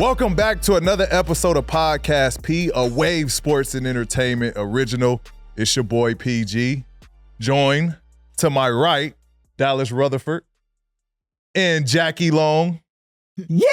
Welcome back to another episode of Podcast P, a Wave Sports and Entertainment original. It's your boy PG. Joined to my right, Dallas Rutherford and Jackie Long. Yeah.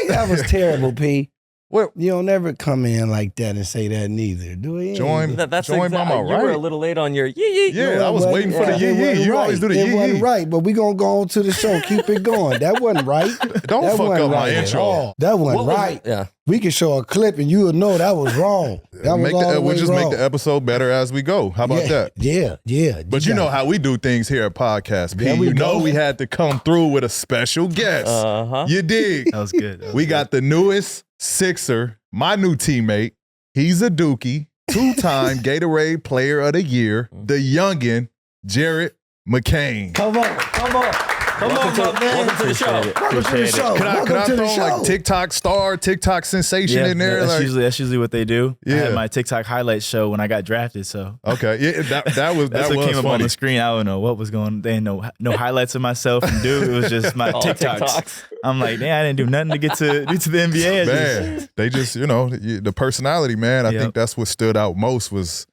That was terrible, P. What? You don't ever come in like that and say that neither, do you? Join by my right. You were a little late on your yee. Yeah, I was waiting for the yee. You always do the yee. It wasn't right, but we're going to go on to the show. Keep it going. That wasn't right. Don't that fuck up my right intro. That wasn't right. Yeah. We can show a clip and you'll know that was wrong. We'll just make the episode better as we go. How about that? Yeah. But you know how we do things here at Podcast P. You know we had to come through with a special guest. Uh-huh. You dig? That was good. We got the newest Sixer, my new teammate. He's a Dookie, two-time Gatorade Player of the Year, the youngin', Jared McCain. Come on. Welcome to the show. Welcome to the show. Can I throw like TikTok star, TikTok sensation in there? That's usually what they do. Yeah. I had my TikTok highlights show when I got drafted. So okay, yeah, that was what came up on the screen. I don't know what was going. They had no highlights of myself and dude. It was just my TikToks. I'm like, man, I didn't do nothing to get to the NBA. Man, they just the personality, man. I think that's what stood out most was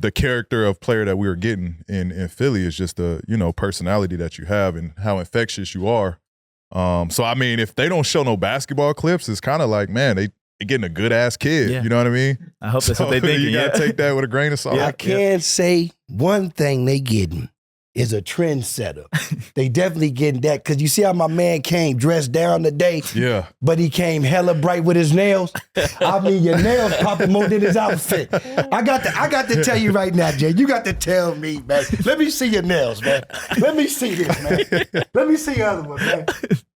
the character of player that we were getting in Philly is just the personality that you have and how infectious you are. So I mean, if they don't show no basketball clips, it's kind of like, man, they getting a good ass kid. Yeah. You know what I mean? I hope that's what they think. You gotta take that with a grain of salt. I can say one thing they getting is a trendsetter. They definitely getting that because you see how my man came dressed down today. Yeah. But he came hella bright with his nails. I mean, your nails popping more than his outfit. I got to tell you right now, Jay. You got to tell me, man. Let me see your nails, man. Let me see this, man. Let me see the other one, man.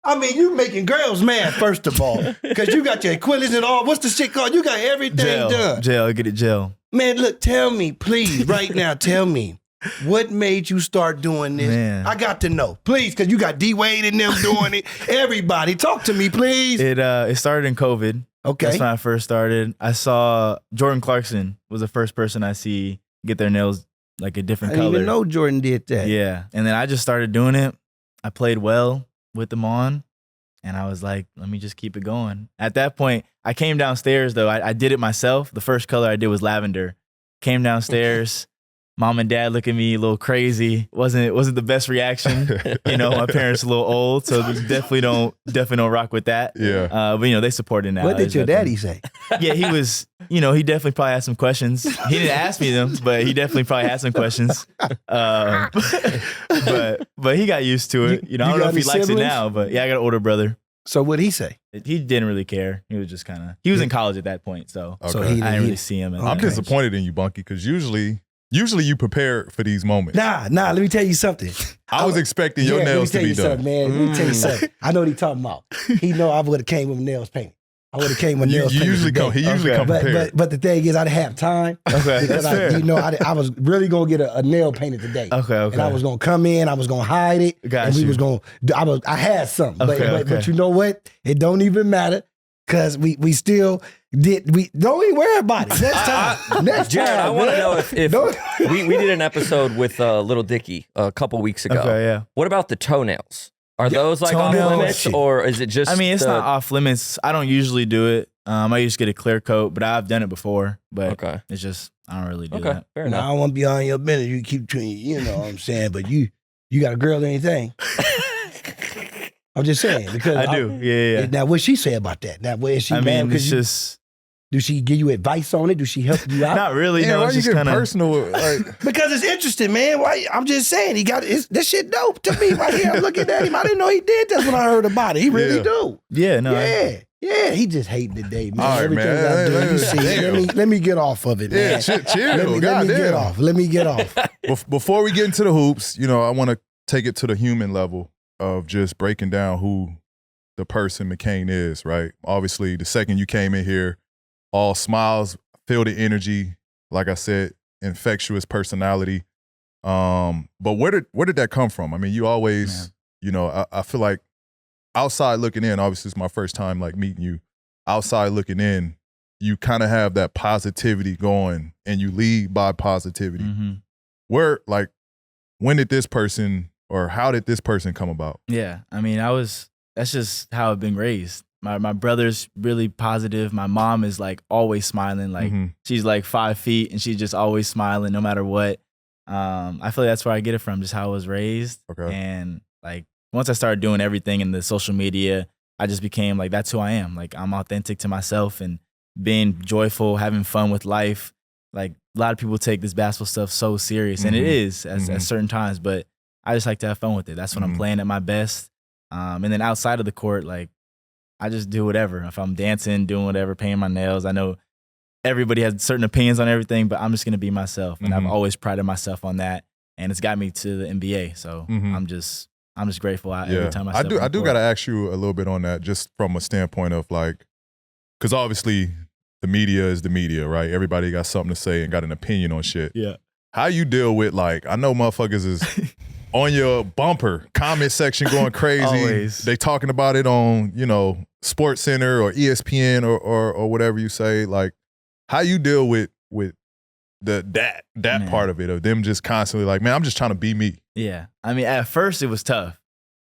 I mean, you making girls mad, first of all, because you got your Achilles and all. What's the shit called? You got everything done. Get it, gel. Man, look, tell me, please, right now, tell me. What made you start doing this? Man. I got to know, please, because you got D-Wade and them doing it. Everybody, talk to me, please. It started in COVID. Okay. That's when I first started. I saw Jordan Clarkson was the first person I see get their nails like a different color. I didn't even know Jordan did that. Yeah. And then I just started doing it. I played well with them on. And I was like, let me just keep it going. At that point, I came downstairs, though. I did it myself. The first color I did was lavender. Came downstairs. Mom and dad look at me a little crazy. Wasn't the best reaction. My parents are a little old, so they definitely don't rock with that. Yeah. But they support it now. What did your daddy say? Yeah, he was. He definitely probably had some questions. He didn't ask me them, but he definitely probably had some questions. But he got used to it. I don't know if he likes it now, but yeah, I got an older brother. So what'd he say? He didn't really care. He was just he was in college at that point, so Okay. So I didn't really see him. I'm disappointed in you, Bunky, because usually you prepare for these moments. Nah, let me tell you something. I was expecting your nails to be done. Man. Let me tell you something. I know what he's talking about. He know I would have came with nails painted. I would have came with nails painted. He usually come prepared. But the thing is, I didn't have time. Okay, because that's fair. I was really going to get a nail painted today. Okay. And I was going to come in, I was going to hide it. Got you. I had something. Okay. But you know what? It don't even matter. Because we still did. We don't even worry about it. Next time. Jared, I want to know if we did an episode with Little Dicky a couple weeks ago. Okay, yeah. What about the toenails? Are those like off toenails. limits, or is it just? I mean, it's not off limits. I don't usually do it. I used to get a clear coat, but I've done it before. But it's just I don't really do that. Fair I enough. don't want to be on your business. You keep treating, you know what I'm saying. But you got a girl or anything? I'm just saying because I do. Yeah. Now, what she say about that? Now, is she mad because just. Do she give you advice on it? Do she help you out? Not really. Yeah, no, why it's you just getting kind of personal? Like, because it's interesting, man. Why? I'm just saying he got this shit dope to me right here. I'm looking at him. I didn't know he did this when I heard about it. He really do. Yeah. No. Yeah. He just hating today, man. All right, Everything man. I do, you see. Let me get off of it, man. yeah, chill. Let me get off. Before we get into the hoops, I want to take it to the human level of just breaking down who the person McCain is, right? Obviously, the second you came in here, all smiles, feel the energy. Like I said, infectious personality. But where did that come from? I mean, you always, I feel like outside looking in, obviously it's my first time like meeting you. Outside looking in, you kind of have that positivity going and you lead by positivity. Mm-hmm. When did this person or how did this person come about? Yeah. I mean, that's just how I've been raised. My brother's really positive. My mom is like always smiling. Like she's like 5 feet and she's just always smiling no matter what. I feel like that's where I get it from, just how I was raised. Okay. And like once I started doing everything in the social media, I just became like, that's who I am. Like I'm authentic to myself and being joyful, having fun with life. Like a lot of people take this basketball stuff so serious, and it is at certain times, but I just like to have fun with it. That's when I'm playing at my best. And then outside of the court, like I just do whatever. If I'm dancing, doing whatever, painting my nails, I know everybody has certain opinions on everything, but I'm just gonna be myself. And I've always prided myself on that. And it's got me to the NBA. So I'm just grateful every time I step on the I do court. gotta ask you a little bit on that, just from a standpoint of like, because obviously the media is the media, right? Everybody got something to say and got an opinion on shit. Yeah. How you deal with, like, I know motherfuckers is on your bumper comment section going crazy. Always. They talking about it on, you know, Sports Center or ESPN or whatever you say. Like, how you deal with that Man. part of it, of them just constantly like, man, I'm just trying to be me. Yeah. I mean, at first it was tough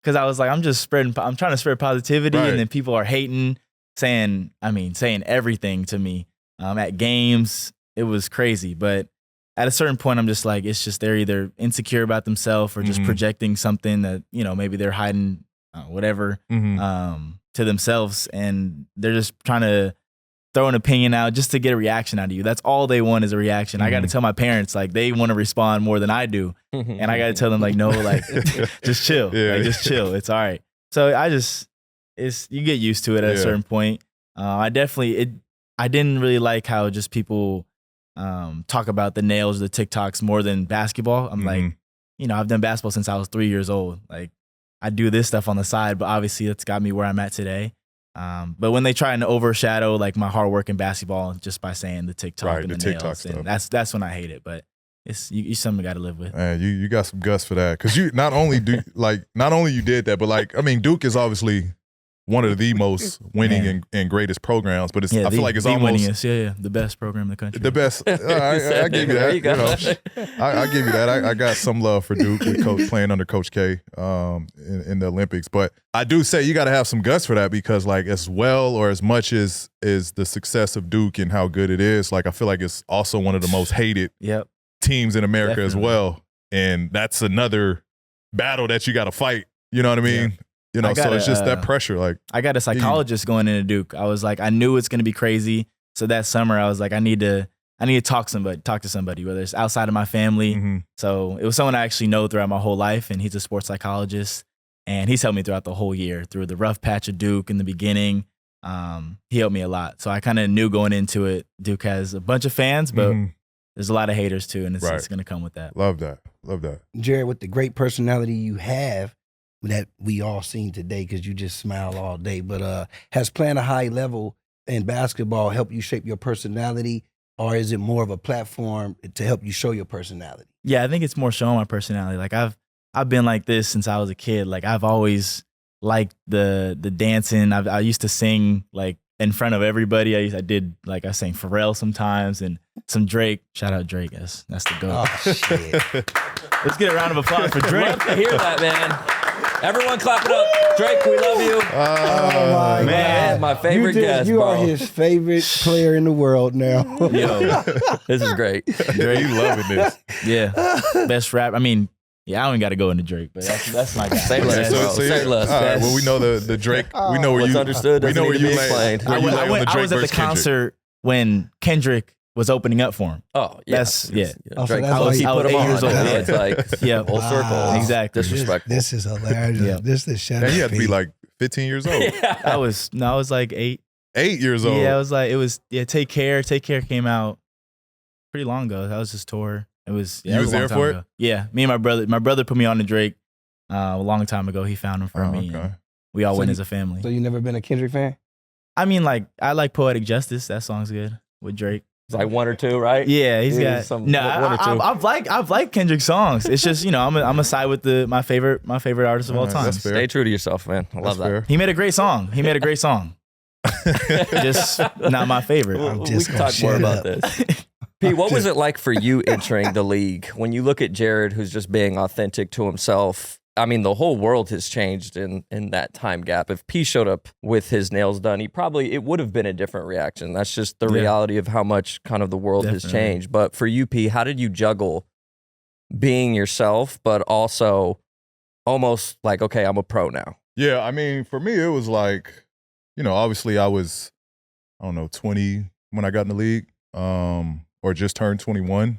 because I was like, I'm trying to spread positivity, Right. and then people are hating, saying everything to me. At games, it was crazy. But at a certain point, I'm just like, it's just they're either insecure about themselves or just projecting something that, you know, maybe they're hiding whatever to themselves, and they're just trying to throw an opinion out just to get a reaction out of you. That's all they want is a reaction. I got to tell my parents, like, they want to respond more than I do. And I got to tell them, like, no, like, just chill. Yeah. Like, just chill. It's all right. So you get used to it at a certain point. I didn't really like how just people talk about the nails, the TikToks more than basketball. I'm like, you know, I've done basketball since I was 3 years old. Like, I do this stuff on the side, but obviously it's got me where I'm at today. But when they try to overshadow like my hard work in basketball just by saying the TikTok Right, and the the TikTok nails, stuff. and that's when I hate it. But it's you something you got to live with. Man, you got some guts for that, because you not only you did that, but like, I mean, Duke is obviously one of the most winning and greatest programs, but I feel like it's the almost winningest, the best program in the country. the best. I give you that. There you go. I give you that. I got some love for Duke with playing under Coach K in the Olympics, but I do say you got to have some guts for that, because like, as well or as much as the success of Duke and how good it is, like, I feel like it's also one of the most hated Yep. teams in America as Definitely. well, and that's another battle that you got to fight. You know what I mean? Yeah. You know, I so gotta, it's just that pressure. Like, I got a psychologist going into Duke. I was like, I knew it's gonna be crazy. So that summer, I was like, I need to talk to somebody, whether it's outside of my family. So it was someone I actually know throughout my whole life, and he's a sports psychologist, and he's helped me throughout the whole year through the rough patch of Duke in the beginning. He helped me a lot. So I kind of knew going into it, Duke has a bunch of fans, but there's a lot of haters too, and it's gonna come with that. Love that. Jared, with the great personality you have that we all seen today, because you just smile all day, but has playing a high level in basketball helped you shape your personality, or is it more of a platform to help you show your personality? Yeah, I think it's more showing my personality. Like I've been like this since I was a kid. Like I've always liked the dancing. I used to sing like in front of everybody. I sang Pharrell sometimes and some Drake. Shout out Drake. That's the GOAT. Oh, shit. Let's get a round of applause for Drake. Love to hear that, man. Everyone clap it up. Drake, we love you. Oh, my Man, God. my favorite guest, You bro. are his favorite player in the world now. Yo, this is great. Drake, you loving this. Yeah, best rap. I mean, yeah, I don't got to go into Drake, but that's my guy. Say less, So, bro. so Say yeah. less. All right, well, we know the Drake. We know where What's you understood We doesn't know where need to you be lay. explained. Where you lay on the I Drake was at the versus Kendrick. concert when Kendrick was opening up for him. Oh, yeah. That's- yeah. Oh, so Drake, that's why he you- put him I was 8 on. years old. Yeah, it's like Yeah. full circle. Exactly. Disrespectful. This is hilarious. Yeah. This is shut Man, up, you had to be Pete. like 15 years old. I was like 8. 8 years old. Yeah, Take Care. Take Care came out pretty long ago. That was his tour. It was. Yeah, You it was a long there time for it? ago. Yeah, me and my brother. My brother put me on to Drake a long time ago. He found him for Oh, me. okay. And we all So went you- as a family. So you never been a Kendrick fan? I mean, like I like Poetic Justice. That song's good with Drake. It's like one or two, right? Yeah, he's Yeah, got some- no. one or two. I've liked Kendrick's songs. It's just I'm a side with my favorite artist of all Alright, time. that's fair. Stay true to yourself, man. I love That's that. He made a great song. Just not my favorite. We'll- we just can gonna talk more shut about up. this. Pete, what was it like for you entering the league when you look at Jared, who's just being authentic to himself? I mean, the whole world has changed in that time gap. If P showed up with his nails done, it would have been a different reaction. That's just the reality of how much kind of the world has changed. But for you, P, how did you juggle being yourself, but also almost like, okay, I'm a pro now? Yeah, I mean, for me, it was like, obviously I was, 20 when I got in the league, or just turned 21.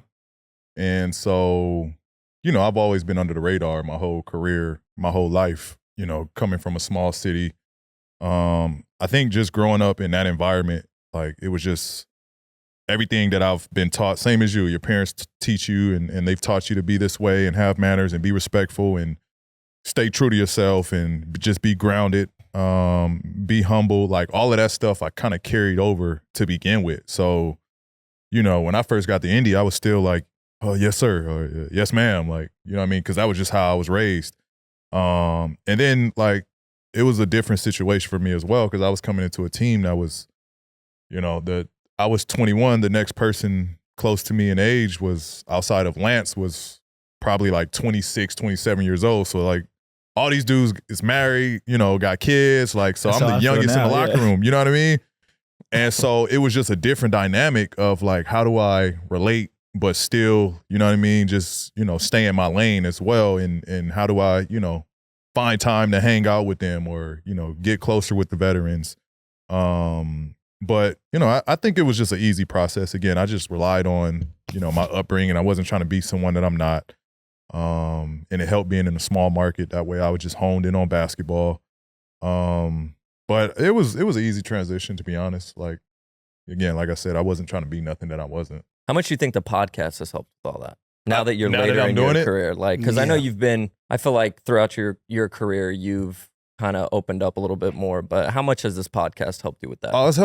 And so, I've always been under the radar my whole career, my whole life, coming from a small city. I think just growing up in that environment, like it was just everything that I've been taught, same as you. Your parents teach you and they've taught you to be this way and have manners and be respectful and stay true to yourself and just be grounded, be humble. Like all of that stuff I kind of carried over to begin with. So, when I first got to Indy, I was still like, oh, yes, sir, or yes, ma'am. Like, you know what I mean? Because that was just how I was raised. And then, like, it was a different situation for me as well because I was coming into a team that was, I was 21. The next person close to me in age was, outside of Lance, was probably like 26, 27 years old. So, like, all these dudes is married, got kids. Like, so I'm the youngest in the locker room. You know what I mean? And so it was just a different dynamic of, like, how do I relate but still, you know what I mean, just, stay in my lane as well. And how do I, find time to hang out with them or, get closer with the veterans. But, I think it was just an easy process. Again, I just relied on, my upbringing. I wasn't trying to be someone that I'm not. And it helped being in a small market. That way I was just honed in on basketball. But it was an easy transition, to be honest. Like, again, like I said, I wasn't trying to be nothing that I wasn't. How much do you think the podcast has helped with all that? Now that you're later in your career, like, because I know you've been, I feel like throughout your career, you've kind of opened up a little bit more, but how much has this podcast helped you with that? Oh, it's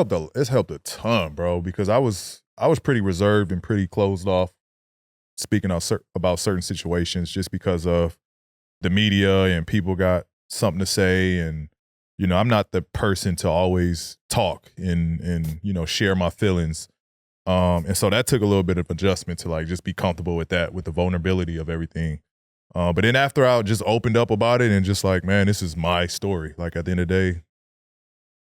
helped a ton, bro, because I was pretty reserved and pretty closed off speaking about certain situations just because of the media and people got something to say. And, I'm not the person to always talk and share my feelings. And so that took a little bit of adjustment to like just be comfortable with that, with the vulnerability of everything. But then after I just opened up about it and just like, man, this is my story. Like at the end of the day,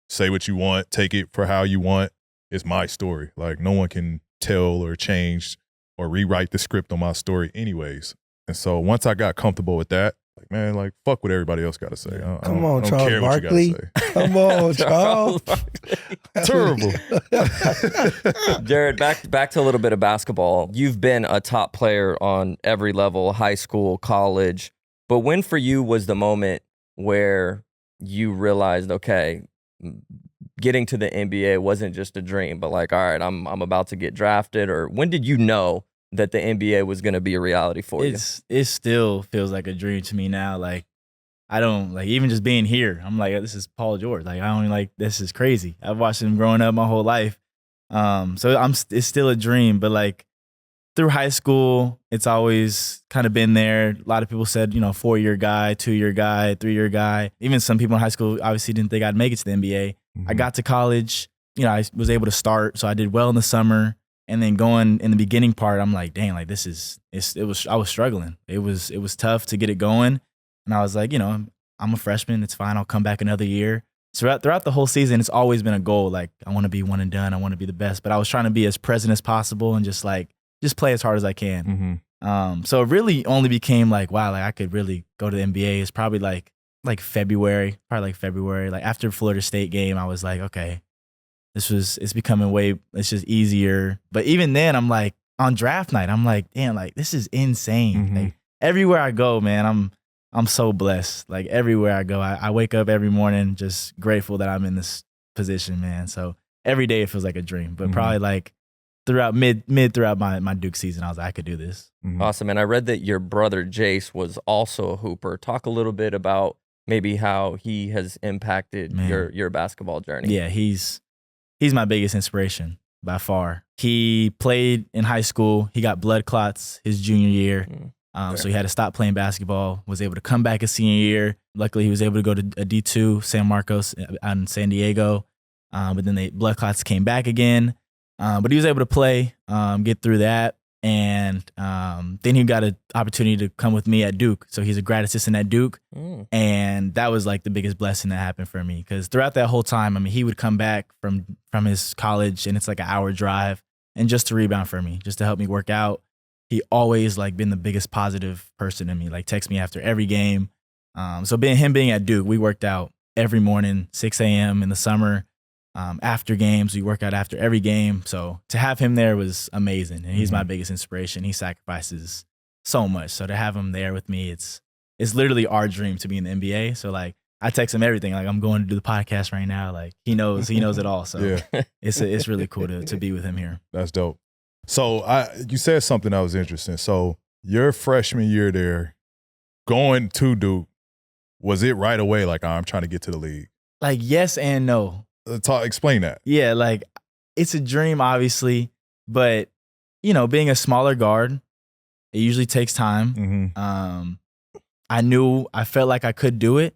say what you want, take it for how you want. It's my story. Like no one can tell or change or rewrite the script on my story anyways. And so once I got comfortable with that, like, man, like, fuck what everybody else got to say. Come on, Charles Barkley. Come on, Charles. Terrible. Jared, back to a little bit of basketball. You've been a top player on every level, high school, college. But when for you was the moment where you realized, okay, getting to the NBA wasn't just a dream, but like, all right, I'm about to get drafted? Or when did you know that the NBA was going to be a reality for you? It still feels like a dream to me now. Like, I don't, like, even just being here, I'm like, this is Paul George. Like, I only like, this is crazy. I've watched him growing up my whole life. So it's still a dream, but like through high school, it's always kind of been there. A lot of people said, 4-year guy, 2-year guy, 3-year guy. Even some people in high school obviously didn't think I'd make it to the NBA. Mm-hmm. I got to college, I was able to start. So I did well in the summer. And then going in the beginning part, I'm like, dang, like I was struggling. It was tough to get it going. And I was like, I'm a freshman. It's fine. I'll come back another year. So throughout the whole season, it's always been a goal. Like, I want to be one and done. I want to be the best. But I was trying to be as present as possible and just play as hard as I can. Mm-hmm. So it really only became like, wow, like I could really go to the NBA. It's probably like February. Like after Florida State game, I was like, okay, it's becoming it's just easier. But even then, I'm like, on draft night, I'm like, damn, like this is insane. Mm-hmm. Like everywhere I go, man, I'm so blessed. Like everywhere I go, I wake up every morning just grateful that I'm in this position, man. So every day it feels like a dream. But probably like throughout throughout my Duke season, I was like, I could do this. Mm-hmm. Awesome. And I read that your brother Jace was also a hooper. Talk a little bit about maybe how he has impacted your basketball journey. Yeah, he's my biggest inspiration by far. He played in high school. He got blood clots his junior year. So he had to stop playing basketball, was able to come back his senior year. Luckily, he was able to go to a D2, San Marcos out in San Diego. But then blood clots came back again. But he was able to play, get through that. And then he got an opportunity to come with me at Duke. So he's a grad assistant at Duke. And that was like the biggest blessing that happened for me. Because throughout that whole time, I mean, he would come back from his college and it's like an hour drive and just to rebound for me, just to help me work out. He always like been the biggest positive person to me, like text me after every game. So being at Duke, we worked out every morning, 6 a.m. in the summer. After games, we work out after every game. So to have him there was amazing. And he's my biggest inspiration. He sacrifices so much. So to have him there with me, it's literally our dream to be in the NBA. So like I text him everything. Like I'm going to do the podcast right now. Like he knows it all. So it's really cool to be with him here. That's dope. So you said something that was interesting. So your freshman year there, going to Duke, was it right away like, I'm trying to get to the league? Like yes and no. Explain that. Yeah, like it's a dream, obviously, but you know, being a smaller guard, it usually takes time. I felt like I could do it.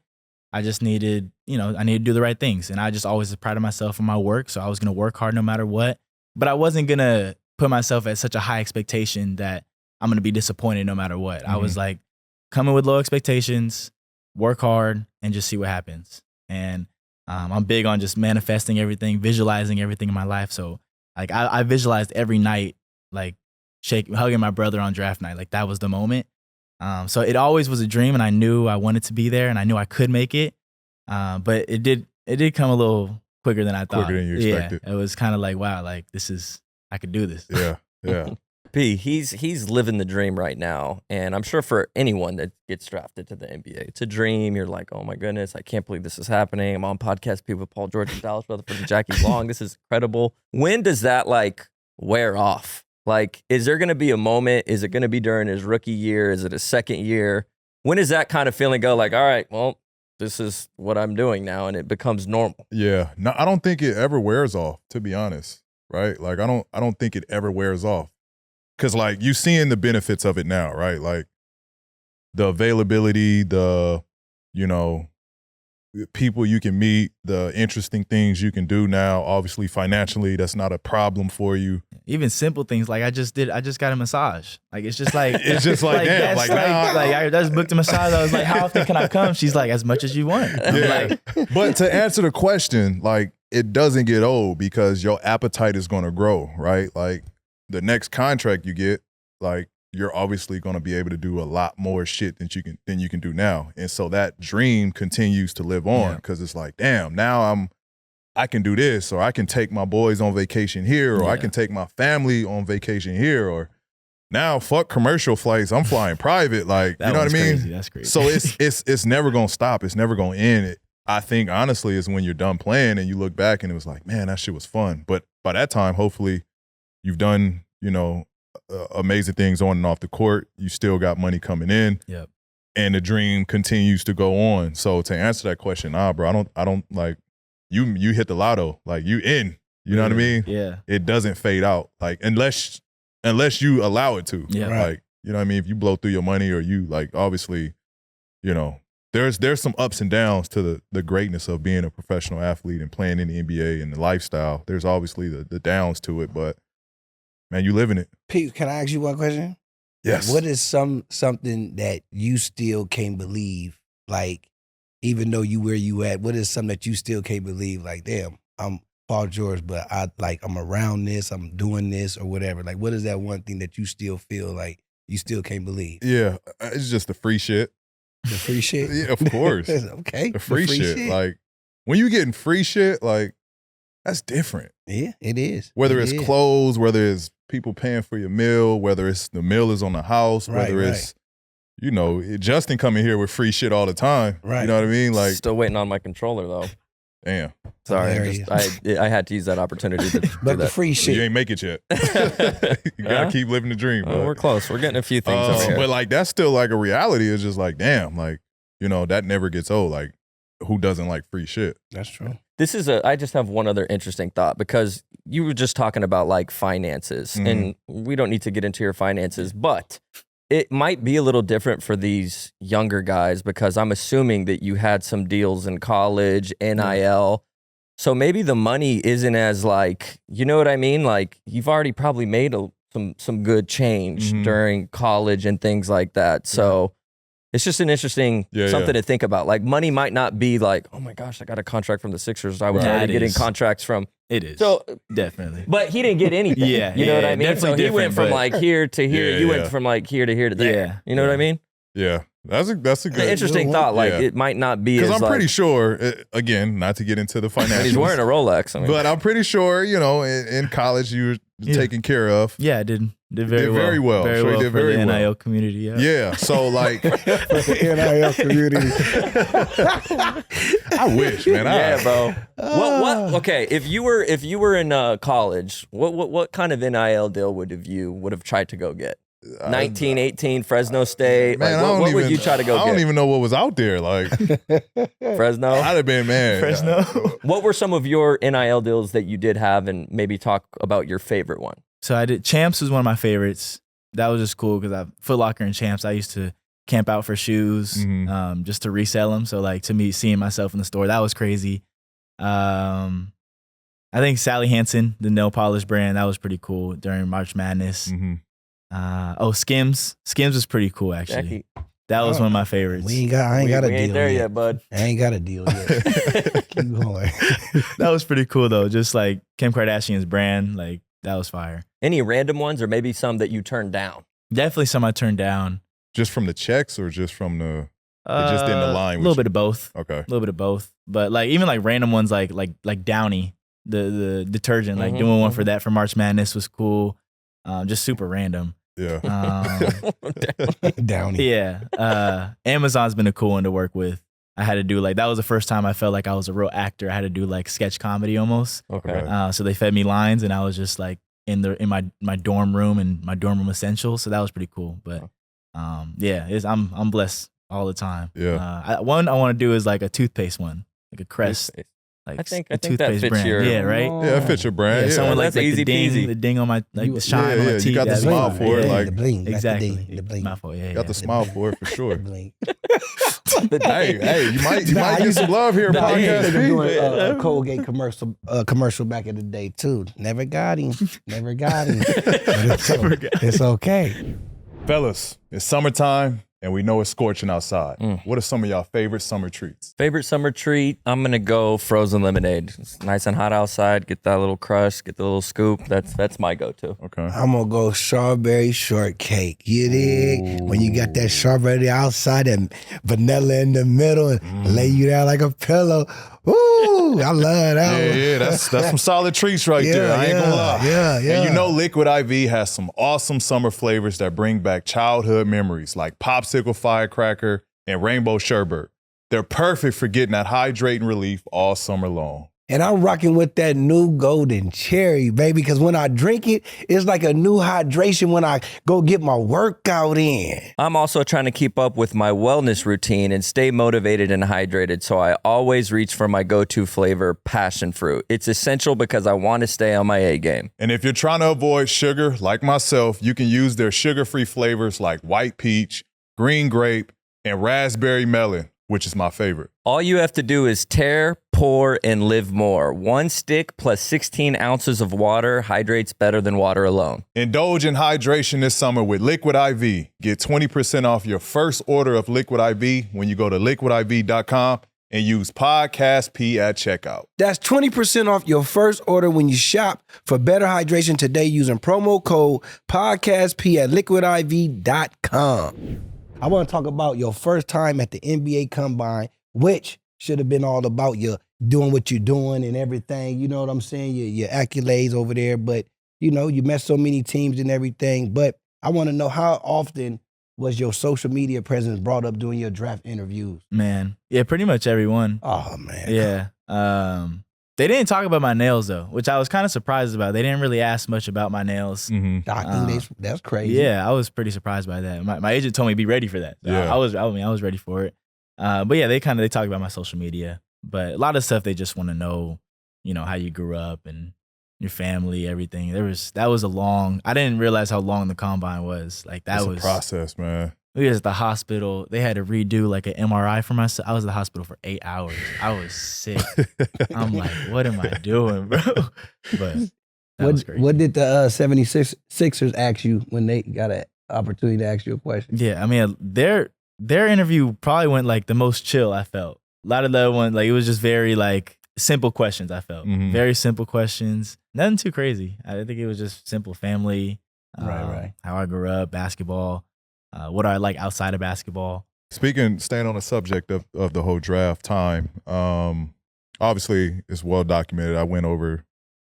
I just needed, I needed to do the right things, and I just always prided myself on my work, so I was gonna work hard no matter what. But I wasn't gonna put myself at such a high expectation that I'm gonna be disappointed no matter what. I was like, coming with low expectations, work hard, and just see what happens. And I'm big on just manifesting everything, visualizing everything in my life. So like I visualized every night, like hugging my brother on draft night. Like that was the moment. So it always was a dream, and I knew I wanted to be there, and I knew I could make it. But it did come a little quicker than I thought. Quicker than you expected. Yeah, it was kind of like, wow, like I could do this. Yeah. P, he's living the dream right now, and I'm sure for anyone that gets drafted to the NBA, it's a dream. You're like, oh my goodness, I can't believe this is happening. I'm on podcast people with Paul George and Dallas Rutherford and Jackie Long. This is incredible. When does that like wear off? Like, is there going to be a moment? Is it going to be during his rookie year? Is it his second year? When does that kind of feeling go like, all right, well, this is what I'm doing now, and it becomes normal? Yeah. No, I don't think it ever wears off, to be honest. Right? Like I don't think it ever wears off. Cause like you seeing the benefits of it now, right? Like the availability, the, people you can meet, the interesting things you can do now. Obviously, financially, that's not a problem for you. Even simple things like I just got a massage. Like it's just like it's just like damn, like I just booked a massage. I was like, how often can I come? She's like, as much as you want. Yeah. But to answer the question, like it doesn't get old because your appetite is gonna grow, right? Like the next contract you get, like you're obviously going to be able to do a lot more shit than you can do now, and so that dream continues to live on because it's like, damn, now I can do this, or I can take my boys on vacation here, or I can take my family on vacation here, or now fuck commercial flights, I'm flying private, like you know what I mean? Crazy. That's crazy. So it's never going to stop. It's never going to end. I think honestly is when you're done playing and you look back and it was like, man, that shit was fun. But by that time, hopefully, you've done, amazing things on and off the court. You still got money coming in. Yep. And the dream continues to go on. So to answer that question, bro, I don't like you hit the lotto. Like you in. You know what I mean? Yeah. It doesn't fade out. Like unless you allow it to. Yeah. Like, you know what I mean? If you blow through your money or you like obviously, there's some ups and downs to the greatness of being a professional athlete and playing in the NBA and the lifestyle. There's obviously the downs to it, but man, you living it. Pete, can I ask you one question? Yes. What is something that you still can't believe? Like, even though you where you at, what is something that you still can't believe? Like, damn, I'm Paul George, but I'm around this, I'm doing this or whatever. Like, what is that one thing that you still feel like you still can't believe? Yeah, it's just the free shit. The free shit? Yeah, of course. Okay. The free shit. Like, when you getting free shit, like, that's different. Yeah, it is. Whether it's clothes, whether it's people paying for your meal, whether it's the meal is on the house, whether it's, Justin coming here with free shit all the time. Right. You know what I mean? Like, Still waiting on my controller though. damn. Sorry, I had to use that opportunity to But do the that. free shit. You ain't make it yet. You gotta keep living the dream, bro. We're close. We're getting a few things over here. But like that's still like a reality. It's just like, damn, like, that never gets old. Like, who doesn't like free shit? That's true. I just have one other interesting thought, because you were just talking about like finances, and we don't need to get into your finances, but it might be a little different for these younger guys, because I'm assuming that you had some deals in college, NIL. So maybe the money isn't as like, you know what I mean? Like you've already probably made some good change during college and things like that. So it's just an interesting something to think about. Like money might not be like, oh my gosh, I got a contract from the Sixers. I was already getting contracts from. It is. So definitely. But he didn't get anything. You know what I mean? So he went from like here to here. You went from like here to here to there. Yeah. You know what I mean? Yeah. That's a good interesting thought. Like it might not be because I'm like, pretty sure. Again, not to get into the financials. he's wearing a Rolex. I mean. But I'm pretty sure in college you were taken care of. Yeah, I did very well. Very well. Very So well he did for very the well. NIL community. Yeah. So like The NIL community. I wish, man. Yeah, bro. What? Okay, if you were in college, what kind of NIL deal would have tried to go get? 1918 Fresno State. Man, like, what would you try to go get? I don't even know what was out there. Like Fresno. I'd have been Fresno. What were some of your NIL deals that you did have, and maybe talk about your favorite one? So I did. Champs was one of my favorites. That was just cool because Foot Locker and Champs. I used to camp out for shoes, just to resell them. So like to me, seeing myself in the store, that was crazy. I think Sally Hansen, the nail polish brand, that was pretty cool during March Madness. Skims. Skims was pretty cool actually. Jackie. That was one of my favorites. I ain't got a deal ain't there yet. yet, bud. I ain't got a deal yet. Keep going. That was pretty cool though. Just like Kim Kardashian's brand, like that was fire. Any random ones, or maybe some that you turned down? Definitely some I turned down. Just from the checks or just from the it just didn't align A with little you? bit of both. Okay. A little bit of both. But like even like random ones like Downy, the detergent, like doing one for that for March Madness was cool. Just super random. Yeah. Downy. Yeah. Amazon's been a cool one to work with. I had to do like, that was the first time I felt like I was a real actor. I had to do like sketch comedy almost. Okay. So they fed me lines and I was just like in my dorm room and my dorm room essentials. So that was pretty cool. But I'm blessed all the time. Yeah. One I want to do is like a toothpaste one, like a Crest. Toothpaste. Like I think a that toothpaste fits brand. your- Yeah, right? Yeah, it fits your brand. Yeah. Someone like That's easy the ding, peasy. the ding on my, like the shine on my you teeth. got the That's smile fine. for it, Yeah, like- the bling. exactly. The bling. My fault. Yeah, Got the smile for it for sure. The bling. hey, you might get some love here, I used to podcast. think of P. doing a Colgate commercial back in the day too. Never got him. Never got him. But it's okay. Fellas, it's summertime and we know it's scorching outside. What are some of y'all favorite summer treats? Favorite summer treat? I'm gonna go frozen lemonade. It's nice and hot outside. Get that little crush. Get the little scoop. That's my go-to. Okay. I'm gonna go strawberry shortcake. You dig? When you got that strawberry outside and vanilla in the middle and lay you down like a pillow. Ooh, I love that one. Yeah, that's some solid treats right there. I ain't gonna lie. Yeah. And you know Liquid IV has some awesome summer flavors that bring back childhood memories like popsicle firecracker and rainbow sherbet. They're perfect for getting that hydrating relief all summer long. And I'm rocking with that new golden cherry, baby, because when I drink it, it's like a new hydration when I go get my workout in. I'm also trying to keep up with my wellness routine and stay motivated and hydrated, so I always reach for my go-to flavor, passion fruit. It's essential because I want to stay on my A game. And if you're trying to avoid sugar, like myself, you can use their sugar-free flavors like white peach, green grape, and raspberry melon, which is my favorite. All you have to do is tear, pour, and live more. One stick plus 16 ounces of water hydrates better than water alone. Indulge in hydration this summer with Liquid IV. Get 20% off your first order of Liquid IV when you go to liquidiv.com and use Podcast P at checkout. That's 20% off your first order when you shop for better hydration today using promo code PODCASTP at liquidiv.com. I want to talk about your first time at the NBA Combine, which should have been all about you doing what you're doing and everything. You know what I'm saying? Your accolades over there. But, you know, you met so many teams and everything. But I want to know, how often was your social media presence brought up during your draft interviews? Man. Yeah, pretty much everyone. Oh, man. Yeah. They didn't talk about my nails though, which I was kind of surprised about. They didn't really ask much about my nails. I think that's crazy. Yeah, I was pretty surprised by that. My agent told me be ready for that. So Yeah. I was ready for it. But yeah, they talked about my social media, but a lot of stuff they just want to know, you know, how you grew up and your family, everything. That was a long. I didn't realize how long the combine was. Like that It's was a process, man. We was at the hospital. They had to redo like an MRI for myself. I was at the hospital for 8 hours. I was sick. I'm like, what am I doing, bro? But That was crazy. What did the 76ers ask you when they got an opportunity to ask you a question? Yeah, I mean, their interview probably went like the most chill, I felt. A lot of the other ones, like it was just very like simple questions, I felt. Very simple questions. Nothing too crazy. I think it was just simple family, Right. how I grew up, basketball, what I like outside of basketball. Staying on the subject of the whole draft time, obviously it's well documented. I went over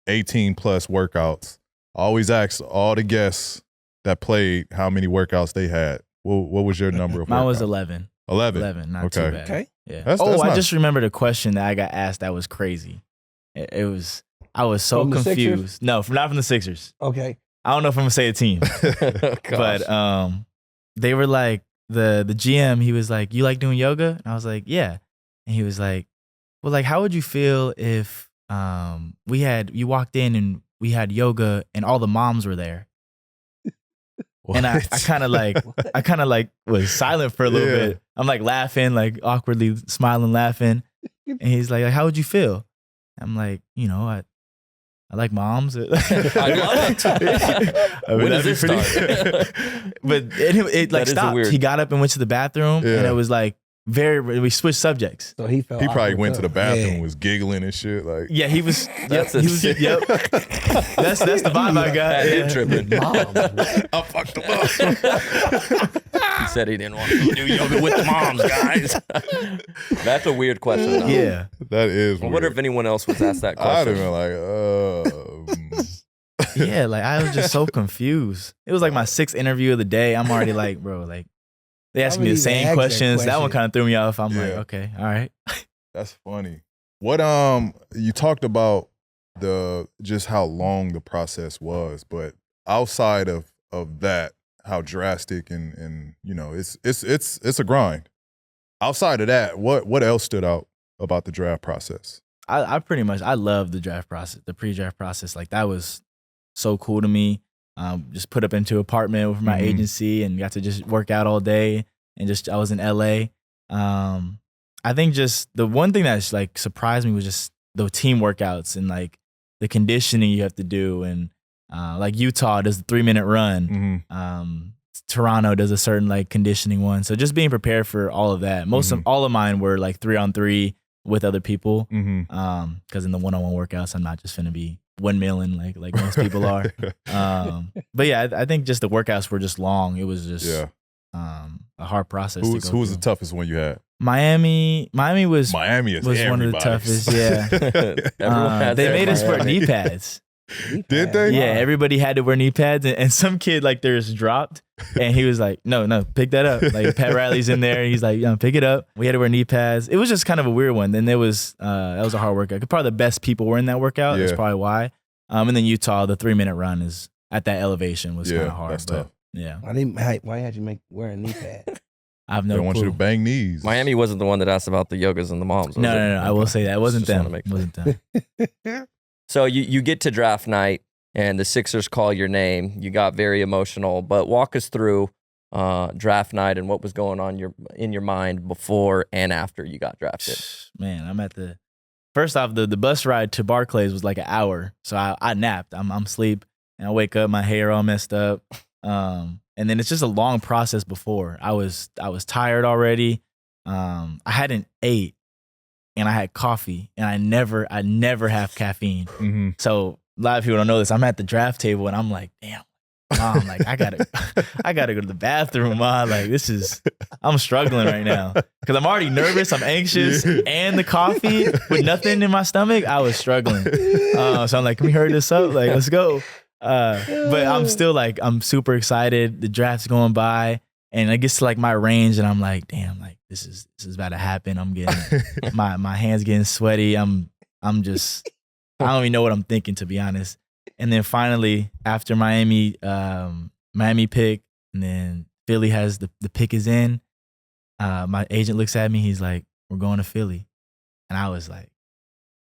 18 plus workouts. I always ask all the guests that played how many workouts they had. What was your number of workouts? Mine was 11. 11, not too bad. Okay. Yeah. That's I nice. just remembered a question that I got asked that was crazy. It was, I was so From the Sixers? confused. No, not from the Sixers. Okay. I don't know if I'm gonna say a team, but they were like the GM. He was like, "You like doing yoga?" And I was like, "Yeah." And he was like, "Well, like, how would you feel if you walked in and we had yoga and all the moms were there?" And I kind of like was silent for a little bit. I'm like laughing, like awkwardly smiling, laughing. And he's like, "How would you feel?" I'm like, I like moms. I love it. When does this start? But it like That is a stopped. weird- He got up and went to the bathroom, and it was like we swithed subjects. So he felt He probably awkward went to the too. bathroom Yeah. and was giggling and shit. Like, Yeah, he was. That's Yep, he was. it. Yep. That's the vibe I got. Had him Yeah. tripping. Moms. I fucked him up. He said he didn't want to do yoga with the moms, guys. That's a weird question. Though. Yeah. That is I weird. wonder if anyone else was asked that I'd have question. been like, Yeah, like I was just so confused. It was like my 6th interview of the day. I'm already like, bro, like they asked me the would even same ask that questions. That one question. kind of threw me off. I'm like, Yeah. okay, all right. That's funny. What you talked about just how long the process was, but outside of that, how drastic and it's a grind. Outside of that, what else stood out about the draft process? I pretty much I love the draft process, the pre-draft process. Like that was so cool to me. Just put up into an apartment with my agency and got to just work out all day. And just I was in LA. I think just the one thing that's like surprised me was just the team workouts and like the conditioning you have to do. And like Utah does the 3-minute run. Toronto does a certain like conditioning one. So just being prepared for all of that. All of mine were like 3-on-3 with other people. Because in the one-on-one workouts, I'm not just finna be windmilling like most people are. But yeah, I think just the workouts were just long. It was just a hard process. Who to go was the through. toughest one you had? Miami was Miami is one of the everybody's. toughest. Yeah, Everyone has they their made us wear Miami. knee pads. Did they? Yeah, everybody had to wear knee pads, and some kid like theirs dropped, and he was like, "No, pick that up." Like Pat Riley's in there, and he's like, "Pick it up." We had to wear knee pads. It was just kind of a weird one. Then there was that was a hard workout. Probably the best people were in that workout. That's Yeah. probably why. And then Utah, the 3-minute run is at that elevation was kind of hard. That's but, tough. Yeah, Why had you wear a knee pad? I have They no don't want you clue. to bang knees. Miami wasn't the one that asked about the yogas and the moms. was No, it? I will say that it wasn't Just wanna them. make It sure. wasn't them. So you get to draft night and the Sixers call your name. You got very emotional, but walk us through draft night and what was going on in your mind before and after you got drafted. Man, I'm at the first off the bus ride to Barclays was like an hour, so I napped. I'm asleep and I wake up, my hair all messed up, and then it's just a long process before. I was tired already. I hadn't ate, and I had coffee, and I never have caffeine. So a lot of people don't know this. I'm at the draft table, and I'm like, damn. Mom, like I gotta go to the bathroom, Mom. Like I'm struggling right now because I'm already nervous, I'm anxious, and the coffee with nothing in my stomach, I was struggling. So I'm like, can we hurry this up? Like, let's go. But I'm still like, I'm super excited. The draft's going by, and it gets to like my range, and I'm like, damn, like this is about to happen. I'm getting my hands getting sweaty. I'm just, I don't even know what I'm thinking, to be honest. And then finally, after Miami pick, and then Philly has the pick is in, my agent looks at me. He's like, "We're going to Philly," and I was like,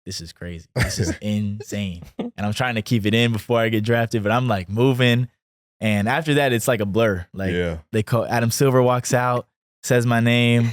"This is crazy. This is insane." And I'm trying to keep it in before I get drafted, but I'm like moving. And after that, it's like a blur. Like they call Adam Silver walks out, says my name.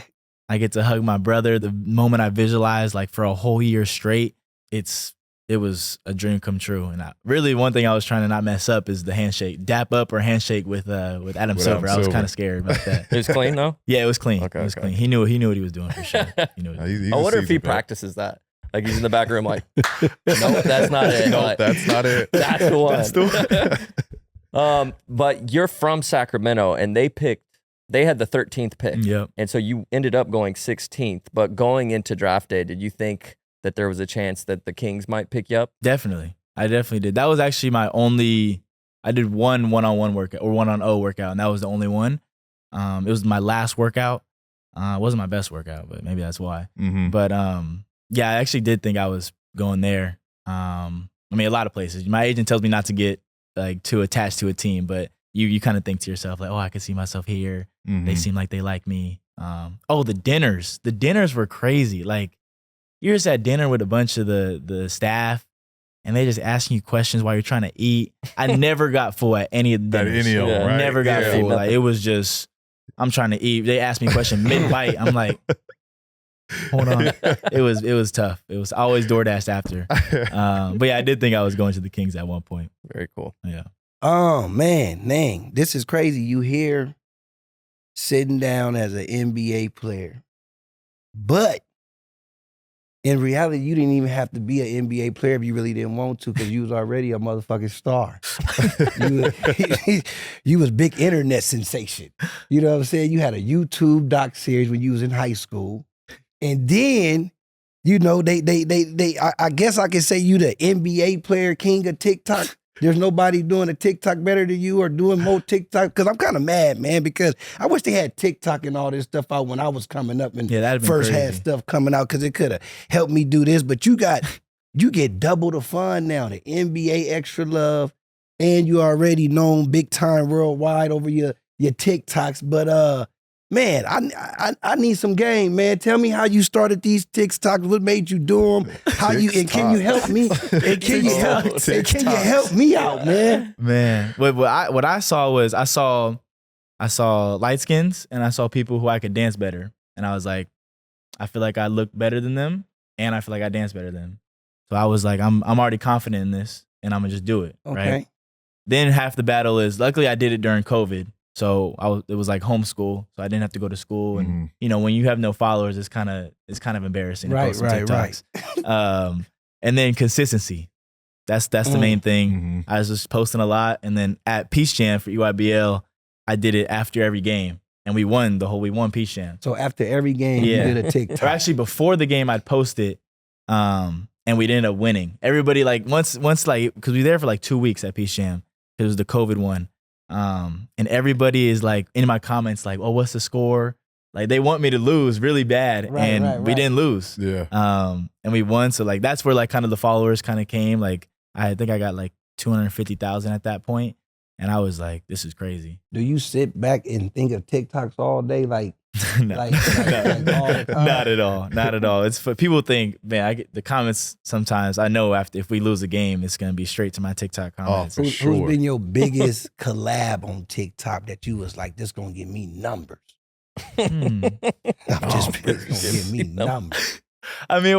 I get to hug my brother. The moment I visualize, like for a whole year straight, it's it was a dream come true. And really, one thing I was trying to not mess up is the handshake, dap up or handshake with Adam Silver. I was kind of scared about that. It was clean though? Yeah, it was clean. Okay, it was clean. He knew what he was doing for sure. He knew what he was doing. I wonder if he practices that. Like he's in the back room like, nope, that's not it. Nope, that's not it. That's the one. That's the one. But you're from Sacramento, and they had the 13th pick. Yep. And so you ended up going 16th. But going into draft day, did you think that there was a chance that the Kings might pick you up? Definitely. I definitely did. That was actually I did one-on-one workout or 1-on-0 workout, and that was the only one. It was my last workout. It wasn't my best workout, but maybe that's why. Mm-hmm. But yeah, I actually did think I was going there. I mean, a lot of places. My agent tells me not to get like too attached to a team, but you kind of think to yourself like, oh, I could see myself here. Mm-hmm. They seem like they like me. The dinners. The dinners were crazy. Like you're just at dinner with a bunch of the staff, and they just asking you questions while you're trying to eat. I never got full at any of the dinners. Right? Never got full. Like it was just, I'm trying to eat. They asked me a question mid-bite. I'm like, hold on. It was tough. It was always DoorDash after. But yeah, I did think I was going to the Kings at one point. Very cool. Yeah. Oh man, dang, this is crazy. You here sitting down as an NBA player, but in reality, you didn't even have to be an NBA player if you really didn't want to, because you was already a motherfucking star. you was big internet sensation. You know what I'm saying? You had a YouTube doc series when you was in high school. And then, you know, I guess I could say you the NBA player, king of TikTok. There's nobody doing a TikTok better than you or doing more TikTok. Because I'm kind of mad, man, because I wish they had TikTok and all this stuff out when I was coming up and first had stuff coming out, because it could have helped me do this. But you get double the fun now, the NBA Extra Love, and you already known big time worldwide over your TikToks. But man, I need some game, man. Tell me how you started these TikToks. What made you do them? Can you help me? And can you help me out, man? Man, what I saw was I saw light skins, and I saw people who I could dance better, and I was like, I feel like I look better than them, and I feel like I dance better than them. So I was like, I'm already confident in this, and I'm gonna just do it. Okay. Right. Then half the battle is, luckily I did it during COVID. So it was like homeschool, so I didn't have to go to school. And you know, when you have no followers, it's kind of embarrassing to post some TikToks. And then consistency. That's the main thing. Mm-hmm. I was just posting a lot, and then at Peace Jam for EYBL, I did it after every game, and we won Peace Jam. So after every game, you did a TikTok. Or actually, before the game, I'd post it, and we ended up winning. Everybody like once like, because we were there for like 2 weeks at Peace Jam. It was the COVID one. And everybody is like in my comments like, oh, what's the score? Like they want me to lose really bad, and we didn't lose. Yeah. And we won. So like that's where like kind of the followers kind of came. Like I think I got like 250,000 at that point, and I was like, this is crazy. Do you sit back and think of TikToks all day, like? No. like all the time? Not at all. Not at all. It's for people think, man, I get the comments sometimes. I know if we lose a game, it's gonna be straight to my TikTok comments. For sure. Who's been your biggest collab on TikTok that you was like, this gonna give me numbers? I'm just gonna give me numbers. I mean,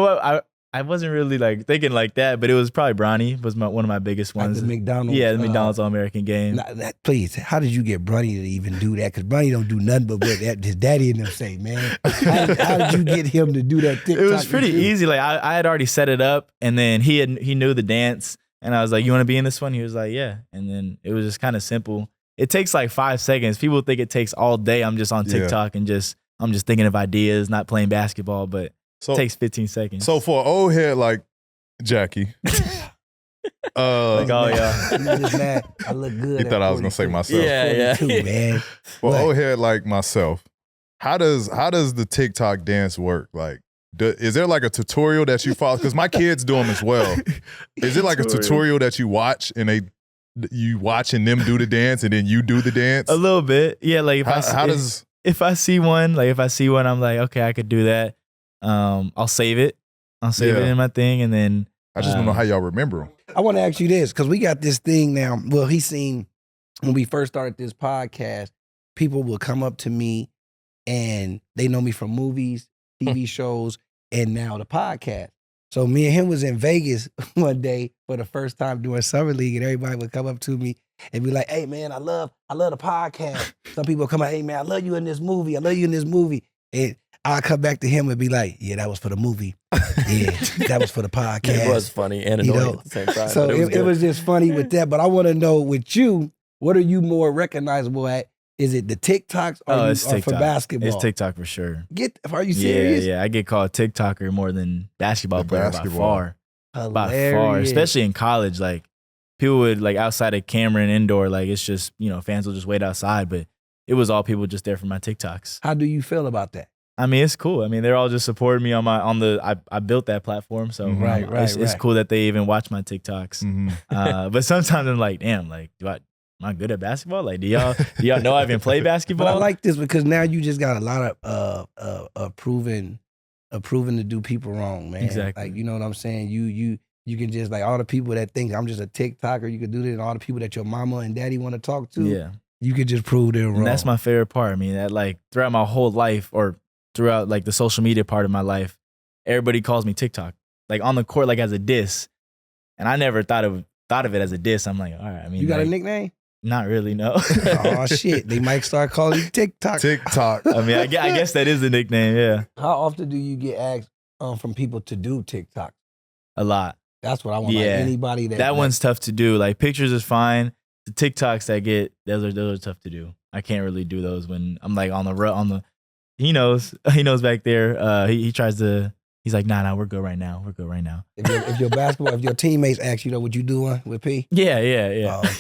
I wasn't really like thinking like that, but it was probably Bronny was one of my biggest ones. Like the McDonald's, the McDonald's All-American game. Please, how did you get Bronny to even do that? Because Bronny don't do nothing but what his daddy and them say, man. How did you get him to do that TikTok? It was pretty easy. Like I had already set it up, and then he knew the dance, and I was like, "You want to be in this one?" He was like, "Yeah." And then it was just kind of simple. It takes like 5 seconds. People think it takes all day. I'm just on TikTok and I'm just thinking of ideas, not playing basketball, but it takes 15 seconds. So for an old head like Jackie, like, oh yeah, I'm just mad. I look good. You thought I was gonna say myself. Yeah, 42, man. For an old head like myself, how does the TikTok dance work? Like, is there like a tutorial that you follow? Because my kids do them as well. Is it like a tutorial that you watch and you watching them do the dance and then you do the dance? A little bit, yeah. Like if I see one, I'm like, okay, I could do that. I'll save it. It in my thing, and then I just don't know how y'all remember them. I want to ask you this, because we got this thing now. Well, he seen when we first started this podcast, people will come up to me and they know me from movies, TV shows, and now the podcast. So me and him was in Vegas one day for the first time during summer league, and everybody would come up to me and be like, "Hey man, I love the podcast." Some people come out, "Hey man, I love you in this movie. I love you in this movie." And I'll come back to him and be like, "Yeah, that was for the movie. Yeah, that was for the podcast." It was funny and annoying at the same time. So but it was just funny with that. But I want to know with you, what are you more recognizable at? Is it the TikToks or, it's or TikTok. for basketball? It's TikTok for sure. Are you serious? Yeah. I get called TikToker more than basketball The player basketball. by far. Especially in college, like people would like outside of camera and indoor, like it's just fans will just wait outside, but it was all people just there for my TikToks. How do you feel about that? I mean, it's cool. I mean, they're all just supporting me I built that platform, so it's cool that they even watch my TikToks. But sometimes I'm like, damn, like am I good at basketball? Like, do y'all know I even play basketball? But I like this because now you just got a lot of proven to do people wrong, man. Exactly. Like, you know what I'm saying? You can just, like, all the people that think I'm just a TikToker, you can do that, and all the people that your mama and daddy want to talk to, Yeah. you can just prove them wrong. And that's my favorite part. I mean, that like throughout my whole life or throughout like the social media part of my life, everybody calls me TikTok. Like on the court, like as a diss. And I never thought of it as a diss. I'm like, all right, I mean, you got like, a nickname? Not really, no. Oh shit, they might start calling you TikTok. TikTok. I mean, I guess that is the nickname, yeah. How often do you get asked from people to do TikTok? A lot. That's what I want. Yeah. Like anybody That one's tough to do. Like pictures is fine. The TikToks that get those are tough to do. I can't really do those when I'm like on the he knows back there. He's like, nah, we're good right now. If your teammates ask you, would you do one with P? Yeah.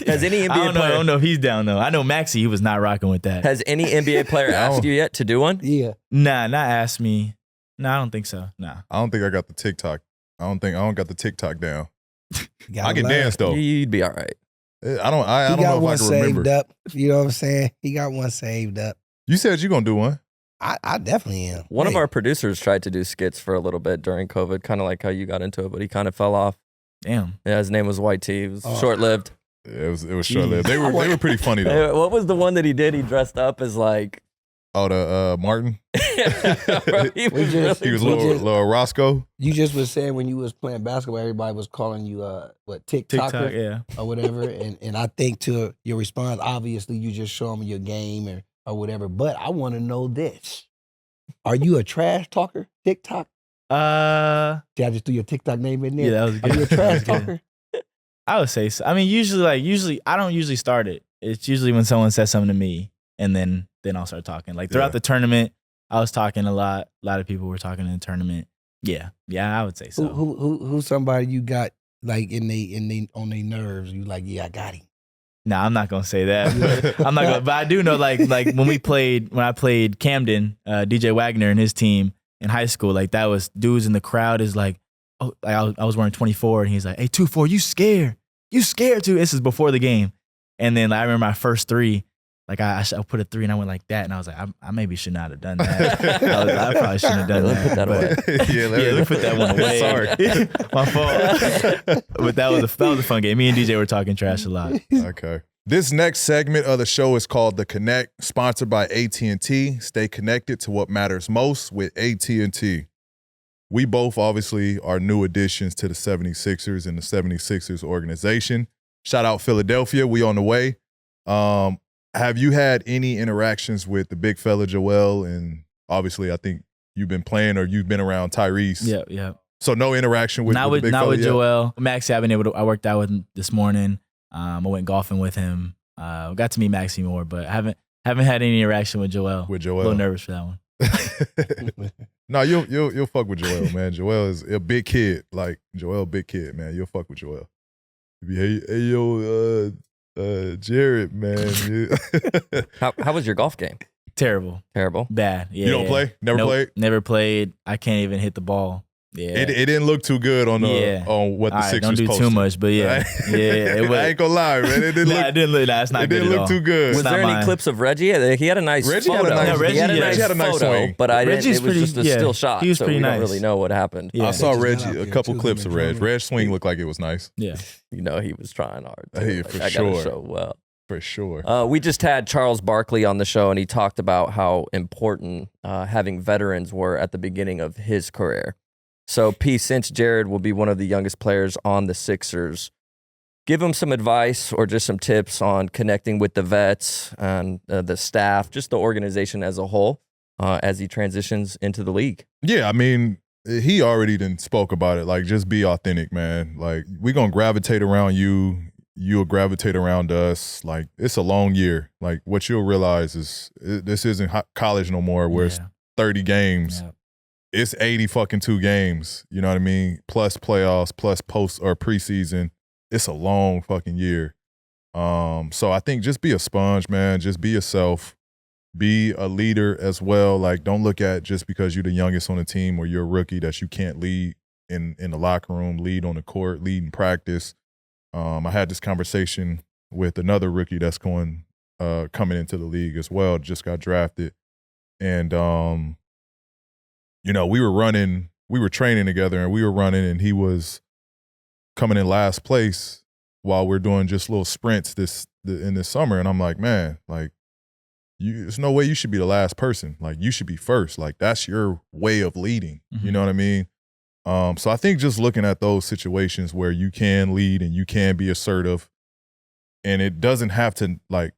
Has any NBA I player? don't know if he's down though. I know Maxey, he was not rocking with that. Has any NBA player asked you yet to do one? Yeah. Nah, not asked me. Nah, I don't think so. Nah. I don't think I got the TikTok. I don't got the TikTok down. Gotta I can learn. dance though. You'd be all right. I don't He got know one if I can saved remember. up. You know what I'm saying? He got one saved up. You said you gonna do one. I definitely am. One of Hey, our producers tried to do skits for a little bit during COVID, kind of like how you got into it, but he kind of fell off. Damn. Yeah, his name was White T. It was Oh. short-lived. It was short lived. They were pretty funny though. Hey, what was the one that he did? He dressed up as like Oh, the Martin. Bro, he was really He was We little, just- little Roscoe. You just was saying when you was playing basketball, everybody was calling you TikToker TikTok, yeah. or whatever. and I think to your response, obviously you just show them your game or whatever. But I want to know this: are you a trash talker? TikTok? Did I just do your TikTok name in there? Yeah, that was good. Are you a That trash was good. talker? I would say so. I mean, usually I don't usually start it. It's usually when someone says something to me, and then I'll start talking. Like throughout Yeah. the tournament, I was talking a lot. A lot of people were talking in the tournament. Yeah, I would say so. Who's somebody you got like on their nerves? You like, yeah, I got him. Nah, I'm not gonna say that. I'm not gonna. But I do know, like when I played Camden, DJ Wagner and his team in high school, like that was dudes in the crowd is like, oh, like I was wearing 24, and he's like, hey, 2-4, you scared too. This is before the game, and then like, I remember my first three. Like I put a 3 and I went like that, and I was like, I maybe should not have done that. I probably shouldn't have done Let me that. put that away. Let me put that one away. Sorry. My fault. But that was a fun game. Me and DJ were talking trash a lot. Okay. This next segment of the show is called The Connect, sponsored by AT&T. Stay connected to what matters most with AT&T. We both obviously are new additions to the 76ers and the 76ers organization. Shout out Philadelphia. We on the way. Have you had any interactions with the big fella Joel? And obviously, I think you've been playing or you've been around Tyrese. Yeah. So no interaction with Not the big not fella with yet? Joel. Maxey, I worked out with him this morning. I went golfing with him. Got to meet Maxey more, but I haven't had any interaction with Joel. With A Joel. little nervous for that one. No, you'll fuck with Joel, man. Joel is a big kid. Like Joel, big kid, man. You'll fuck with Joel. Hey yo, Jared, man. How was your golf game? Terrible. Bad. Yeah. You don't play? Never Nope, played? Never played. I can't even hit the ball. Yeah. It didn't look too good on on what the All right, Sixers don't do posted. too much, but yeah. It was. I ain't gonna lie, man. It didn't Nah, look. it didn't look. Nah, it's not It good didn't at look all. too good. It's Was not there any mine. clips of Reggie? He had a nice Reggie had a photo. nice- No, Reggie- he had a yeah, nice he had a nice photo, swing. but it Reggie's was just a pretty- yeah, still shot, he was so pretty we don't nice. really know what happened. Yeah. I saw Just got Reggie out a there, couple too, clips of him and Reg. Reg swing looked like it was nice Yeah. You know, he was trying hard. Too. Hey, Like, for I sure. gotta show well. for sure. We just had Charles Barkley on the show, and he talked about how important having veterans were at the beginning of his career. So, P, since Jared will be one of the youngest players on the Sixers, give him some advice or just some tips on connecting with the vets and the staff, just the organization as a whole, as he transitions into the league. Yeah, I mean, he already done spoke about it. Like, just be authentic, man. Like, we're going to gravitate around you. You'll gravitate around us. Like, it's a long year. Like, what you'll realize is this isn't college no more where it's 30 games. Yeah. It's 80 fucking 2 games. You know what I mean? Plus playoffs, plus post or preseason. It's a long fucking year. So I think just be a sponge, man. Just be yourself. Be a leader as well. Like, don't look at just because you're the youngest on the team or you're a rookie that you can't lead in the locker room, lead on the court, lead in practice. I had this conversation with another rookie that's coming into the league as well, just got drafted. And, we were training together and we were running and he was coming in last place while we're doing just little sprints in this summer. And I'm like, man, like, there's no way you should be the last person. Like, you should be first. Like, that's your way of leading. Mm-hmm. You know what I mean? So I think just looking at those situations where you can lead and you can be assertive and it doesn't have to like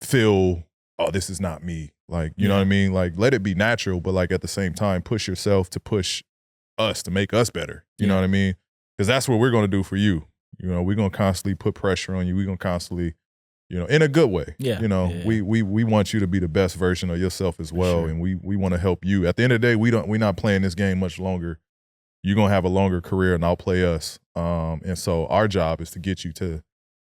feel, oh, this is not me. Like, you know what I mean? Like, let it be natural, but like at the same time, push yourself to push us to make us better. You know what I mean? Because that's what we're going to do for you. You know, we're going to constantly put pressure on you. We're going to constantly, in a good way. Yeah. We want you to be the best version of yourself as well. And we want to help you. At the end of the day, we're not playing this game much longer. You're going to have a longer career and I'll play us. And so our job is to get you to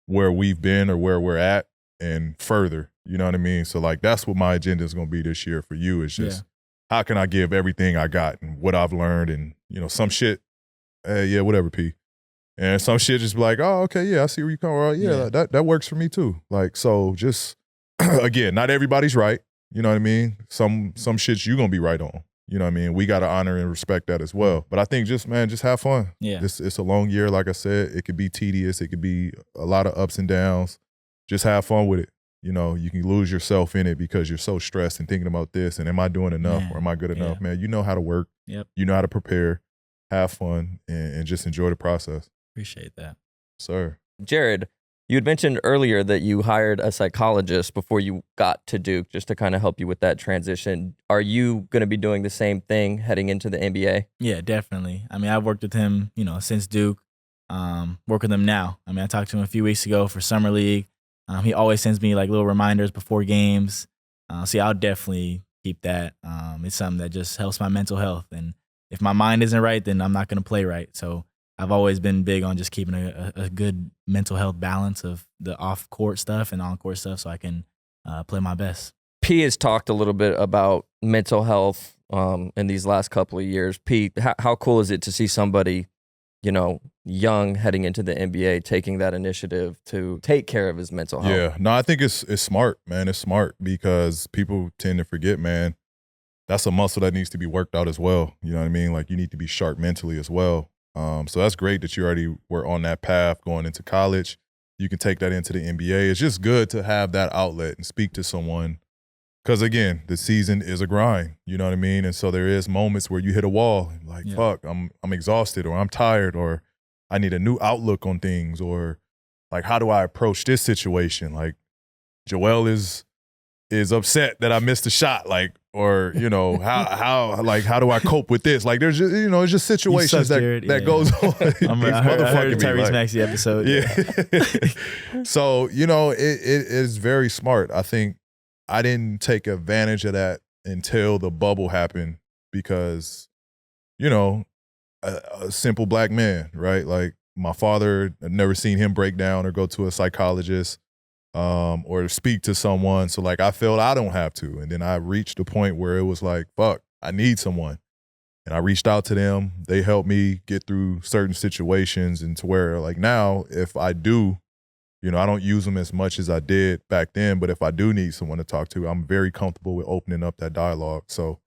where we've been or where we're at and further. You know what I mean? So like, that's what my agenda is going to be this year for you is just how can I give everything I got and what I've learned and, some shit, whatever, P. And some shit just be like, oh, okay, yeah, I see where you come from. That works for me too. Like, so just, again, not everybody's right. You know what I mean? Some shits you going to be right on. You know what I mean? We got to honor and respect that as well. But I think just have fun. Yeah. It's a long year. Like I said, it could be tedious. It could be a lot of ups and downs. Just have fun with it. You can lose yourself in it because you're so stressed and thinking about this and am I doing enough or am I good enough? Man, you know how to work. Yep. You know how to prepare, have fun, and just enjoy the process. Appreciate that. Sir. Jared, you had mentioned earlier that you hired a psychologist before you got to Duke just to kind of help you with that transition. Are you going to be doing the same thing heading into the NBA? Yeah, definitely. I mean, I've worked with him, since Duke. Work with him now. I mean, I talked to him a few weeks ago for Summer League. He always sends me like little reminders before games. So I'll definitely keep that. It's something that just helps my mental health. And if my mind isn't right, then I'm not going to play right. So I've always been big on just keeping a good mental health balance of the off-court stuff and on-court stuff so I can play my best. P has talked a little bit about mental health in these last couple of years. P, how cool is it to see somebody, young heading into the NBA taking that initiative to take care of his mental health? Yeah, no, I think it's smart, man. It's smart because people tend to forget, man, that's a muscle that needs to be worked out as well. You know what I mean? Like, you need to be sharp mentally as well. So that's great that you already were on that path going into college. You can take that into the NBA. It's just good to have that outlet and speak to someone because, again, the season is a grind. You know what I mean? And so there is moments where you hit a wall like, fuck, I'm exhausted or I'm tired or I need a new outlook on things or like, how do I approach this situation? Like, Joel is upset that I missed a shot, like, or how do I cope with this? Like, there's just it's just situations that goes on. I heard the Tyrese Maxey episode. Yeah. So it is very smart. I think I didn't take advantage of that until the bubble happened because a simple black man, right? Like, my father, I've never seen him break down or go to a psychologist. Or speak to someone. So like, I felt I don't have to. And then I reached a point where it was like, fuck, I need someone. And I reached out to them. They helped me get through certain situations and to where like now, if I do, I don't use them as much as I did back then, but if I do need someone to talk to, I'm very comfortable with opening up that dialogue. So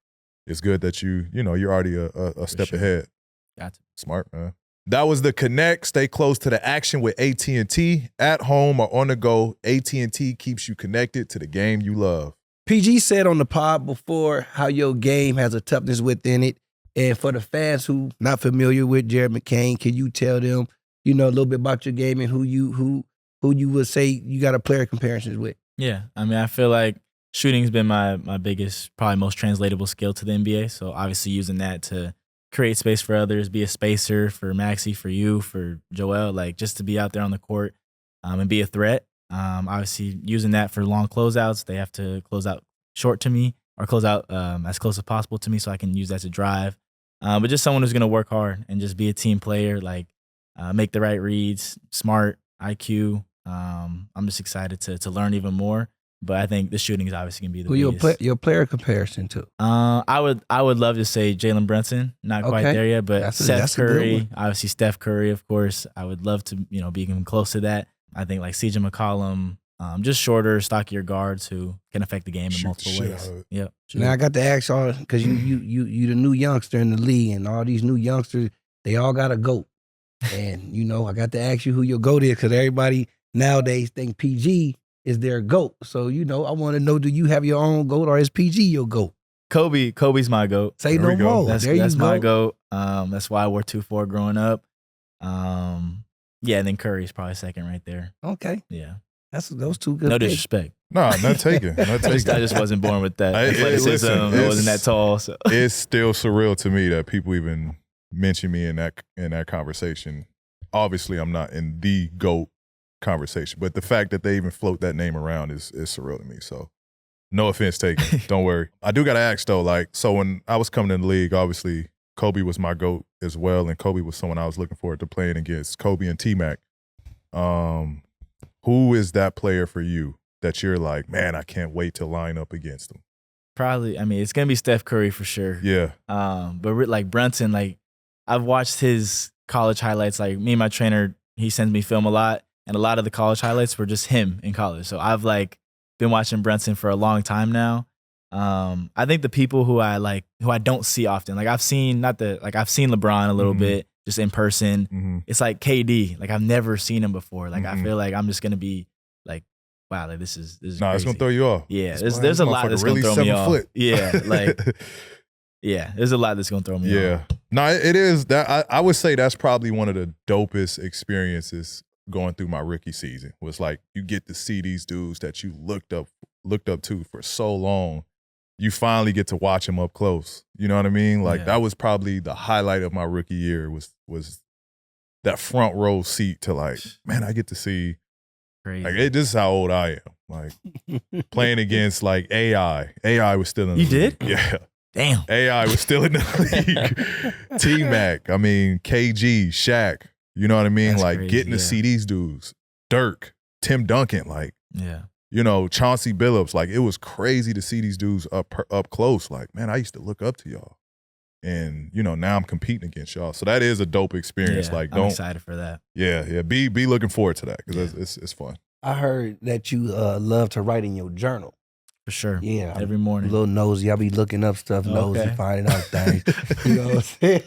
it's good that you're already a step ahead. Gotcha. Smart, man. That was the Connect. Stay close to the action with AT&T. At home or on the go, AT&T keeps you connected to the game you love. PG said on the pod before how your game has a toughness within it. And for the fans who not familiar with Jared McCain, can you tell them, a little bit about your game and who you would say you got a player comparisons with? Yeah, I mean, I feel like shooting's been my biggest, probably most translatable skill to the NBA. So obviously using that to create space for others, be a spacer for Maxey, for you, for Joel, like just to be out there on the court and be a threat. Obviously using that for long closeouts, they have to close out short to me or close out as close as possible to me so I can use that to drive. But just someone who's going to work hard and just be a team player, like make the right reads, smart, IQ. I'm just excited to learn even more. But I think the shooting is obviously gonna be the biggest. Your player comparison to? I would love to say Jalen Brunson. Not quite there yet, but Seth Curry, obviously Steph Curry, of course. I would love to be even close to that. I think like CJ McCollum, just shorter, stockier guards who can affect the game in multiple ways. Yep. Now I got to ask y'all because you the new youngster in the league, and all these new youngsters they all got a GOAT, and I got to ask you who your GOAT is because everybody nowadays think PG is their GOAT. So, I want to know, do you have your own GOAT or is PG your GOAT? Kobe's my GOAT. Say no more. That's my GOAT. That's why I wore 2-4 growing up. Yeah, and then Curry's probably second right there. Okay. Yeah. That's those two good No picks. disrespect. No, not taken. I just wasn't born with that. Athleticism. I wasn't that tall. So. It's still surreal to me that people even mention me in that conversation. Obviously, I'm not in the GOAT conversation, but the fact that they even float that name around is surreal to me. So no offense taken. Don't worry. I do got to ask though, so when I was coming in the league, obviously Kobe was my GOAT as well, and Kobe was someone I was looking forward to playing against. Kobe and T-Mac. Who is that player for you that you're like, man, I can't wait to line up against them? Probably, it's gonna be Steph Curry for sure. Yeah. But like Brunson, I've watched his college highlights. Like me and my trainer, he sends me film a lot. And a lot of the college highlights were just him in college. So I've been watching Brunson for a long time now. I think the people who I don't see often, I've seen I've seen LeBron a little bit just in person. Mm-hmm. It's like KD. I've never seen him before. I feel like I'm just gonna be wow, this is Nah, it's gonna throw you off. Yeah, there's a lot that's really gonna throw me off. Foot. Yeah, yeah, there's a lot that's gonna throw me off. Yeah. No, it is that I would say that's probably one of the dopest experiences going through my rookie season. Was you get to see these dudes that you looked up to for so long. You finally get to watch them up close. You know what I mean? That was probably the highlight of my rookie year was that front row seat to man, I get to see Crazy. This is how old I am. Playing against AI. AI was still in the league. You did? Yeah. Damn. AI was still in the league. T-Mac, KG, Shaq. You know what I mean? That's crazy, getting to see these dudes. Dirk, Tim Duncan, Chauncey Billups. It was crazy to see these dudes up close. Man, I used to look up to y'all. And, now I'm competing against y'all. So that is a dope experience. Yeah, I'm excited for that. Yeah. Be looking forward to that because it's fun. I heard that you love to write in your journal. For sure. Yeah. Every morning. A little nosy. I'll be looking up stuff, nosy, finding out things. You know what I'm saying?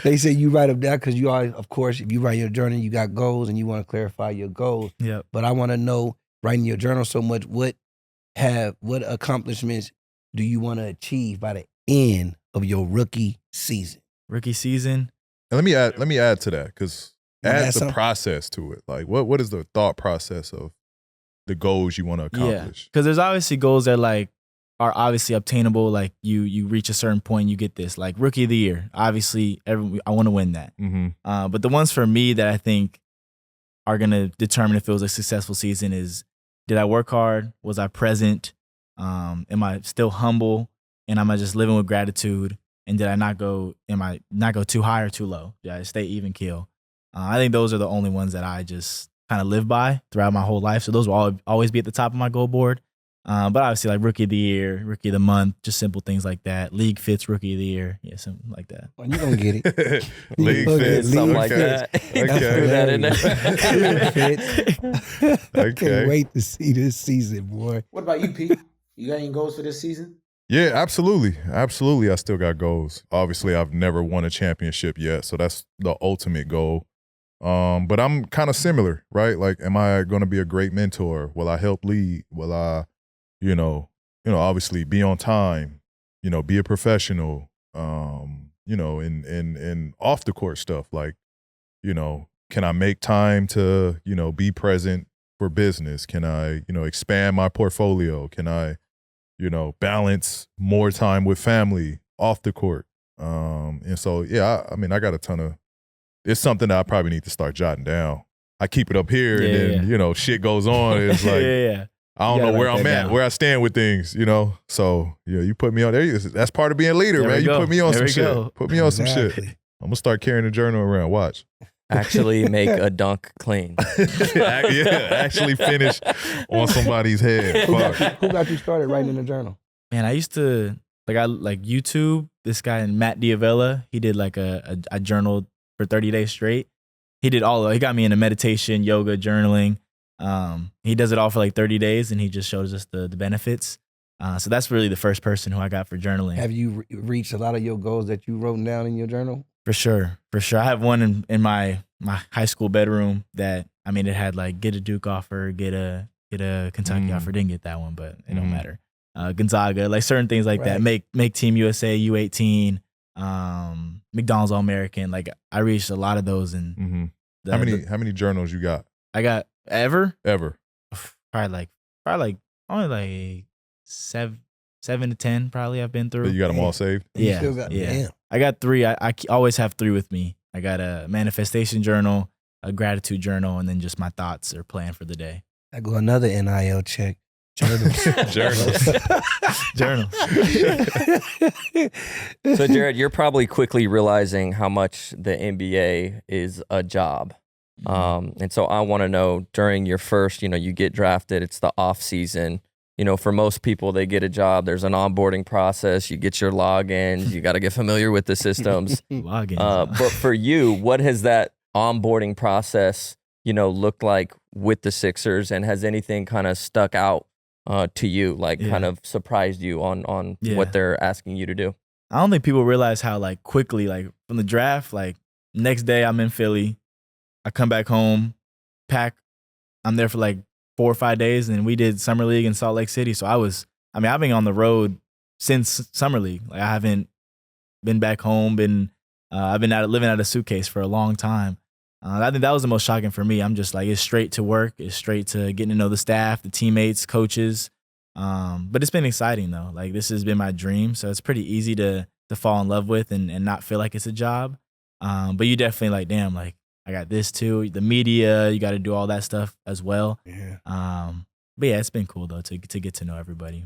They say you write them down because you are, of course, if you write your journal, you got goals and you want to clarify your goals. Yep. But I want to know, writing your journal so much, what accomplishments do you want to achieve by the end of your rookie season? Rookie season? And let me add to that because add the process to it. What is the thought process of the goals you want to accomplish? Because there's obviously goals that are obviously obtainable. You reach a certain point, you get this. Rookie of the year, obviously, I want to win that. Mm-hmm. But the ones for me that I think are gonna determine if it was a successful season is: did I work hard? Was I present? Am I still humble? And am I just living with gratitude? And am I not go too high or too low? Did I stay even keel? I think those are the only ones that I just kind of live by throughout my whole life. So those will always be at the top of my goal board. But obviously rookie of the year, rookie of the month, just simple things like that. League fits rookie of the year. Yeah, something like that. Well, you're going to get it. League fits. Something like that. Okay. Threw that in there. I can't wait to see this season, boy. What about you, Pete? You got any goals for this season? Yeah, absolutely. Absolutely. I still got goals. Obviously, I've never won a championship yet, so that's the ultimate goal. But I'm kind of similar, right? Am I going to be a great mentor? Will I help lead? Will I, obviously be on time, be a professional, you know, in off the court stuff. Like, you know, can I make time to, you know, be present for business? Can I, you know, expand my portfolio? Can I, you know, balance more time with family off the court? And so, yeah, I mean, I got a ton of, it's something that I probably need to start jotting down. I keep it up here and then, you know, shit goes on. It's like, I don't know where I'm at, where I stand with things, you know? So, yeah, you put me on there. That's part of being a leader, man. You put me on some shit. Put me on some shit. I'm going to start carrying the journal around. Watch. Actually make a dunk clean. Yeah, actually finish on somebody's head. Who got you started writing in the journal? Man, I used to, like YouTube, this guy, Matt Diavella, he did like a journal for 30 days straight. He did he got me into meditation, yoga, journaling. He does it all for like 30 days and he just shows us the benefits. So that's really the first person who I got for journaling. Have you reached a lot of your goals that you wrote down in your journal? For sure. I have one in my high school bedroom that, I mean, it had like get a Duke offer, get a Kentucky offer. Didn't get that one, but it don't matter. Gonzaga, like certain things like that. Make Team USA, U18, McDonald's All-American. Like I reached a lot of those. And how many journals you got? I got ever Probably only like 7 to 10 probably I've been through. You got them all saved? Yeah. You still got, yeah. I got 3. I always have 3 with me. I got a manifestation journal, a gratitude journal, and then just my thoughts or plan for the day. I go another NIL check. Journals. Journals. So, Jared, you're probably quickly realizing how much the NBA is a job. And so I want to know, during your first, you know, you get drafted, it's the off season. You know, for most people, they get a job. There's an onboarding process. You get your logins. You got to get familiar with the systems. Logins. But for you, what has that onboarding process, you know, looked like with the Sixers? And has anything kind of stuck out to you, like kind of surprised you on what they're asking you to do? I don't think people realize how like quickly, like from the draft, like next day I'm in Philly. I come back home, pack. I'm there for like 4 or 5 days, and we did Summer League in Salt Lake City. So I've been on the road since Summer League. Like I haven't been back home, I've been living out of a suitcase for a long time. I think that was the most shocking for me. I'm just like, it's straight to work. It's straight to getting to know the staff, the teammates, coaches. But it's been exciting though. Like this has been my dream. So it's pretty easy to fall in love with and not feel like it's a job. But you definitely like, damn, like I got this too. The media, you got to do all that stuff as well. Yeah. But yeah, it's been cool though to get to know everybody.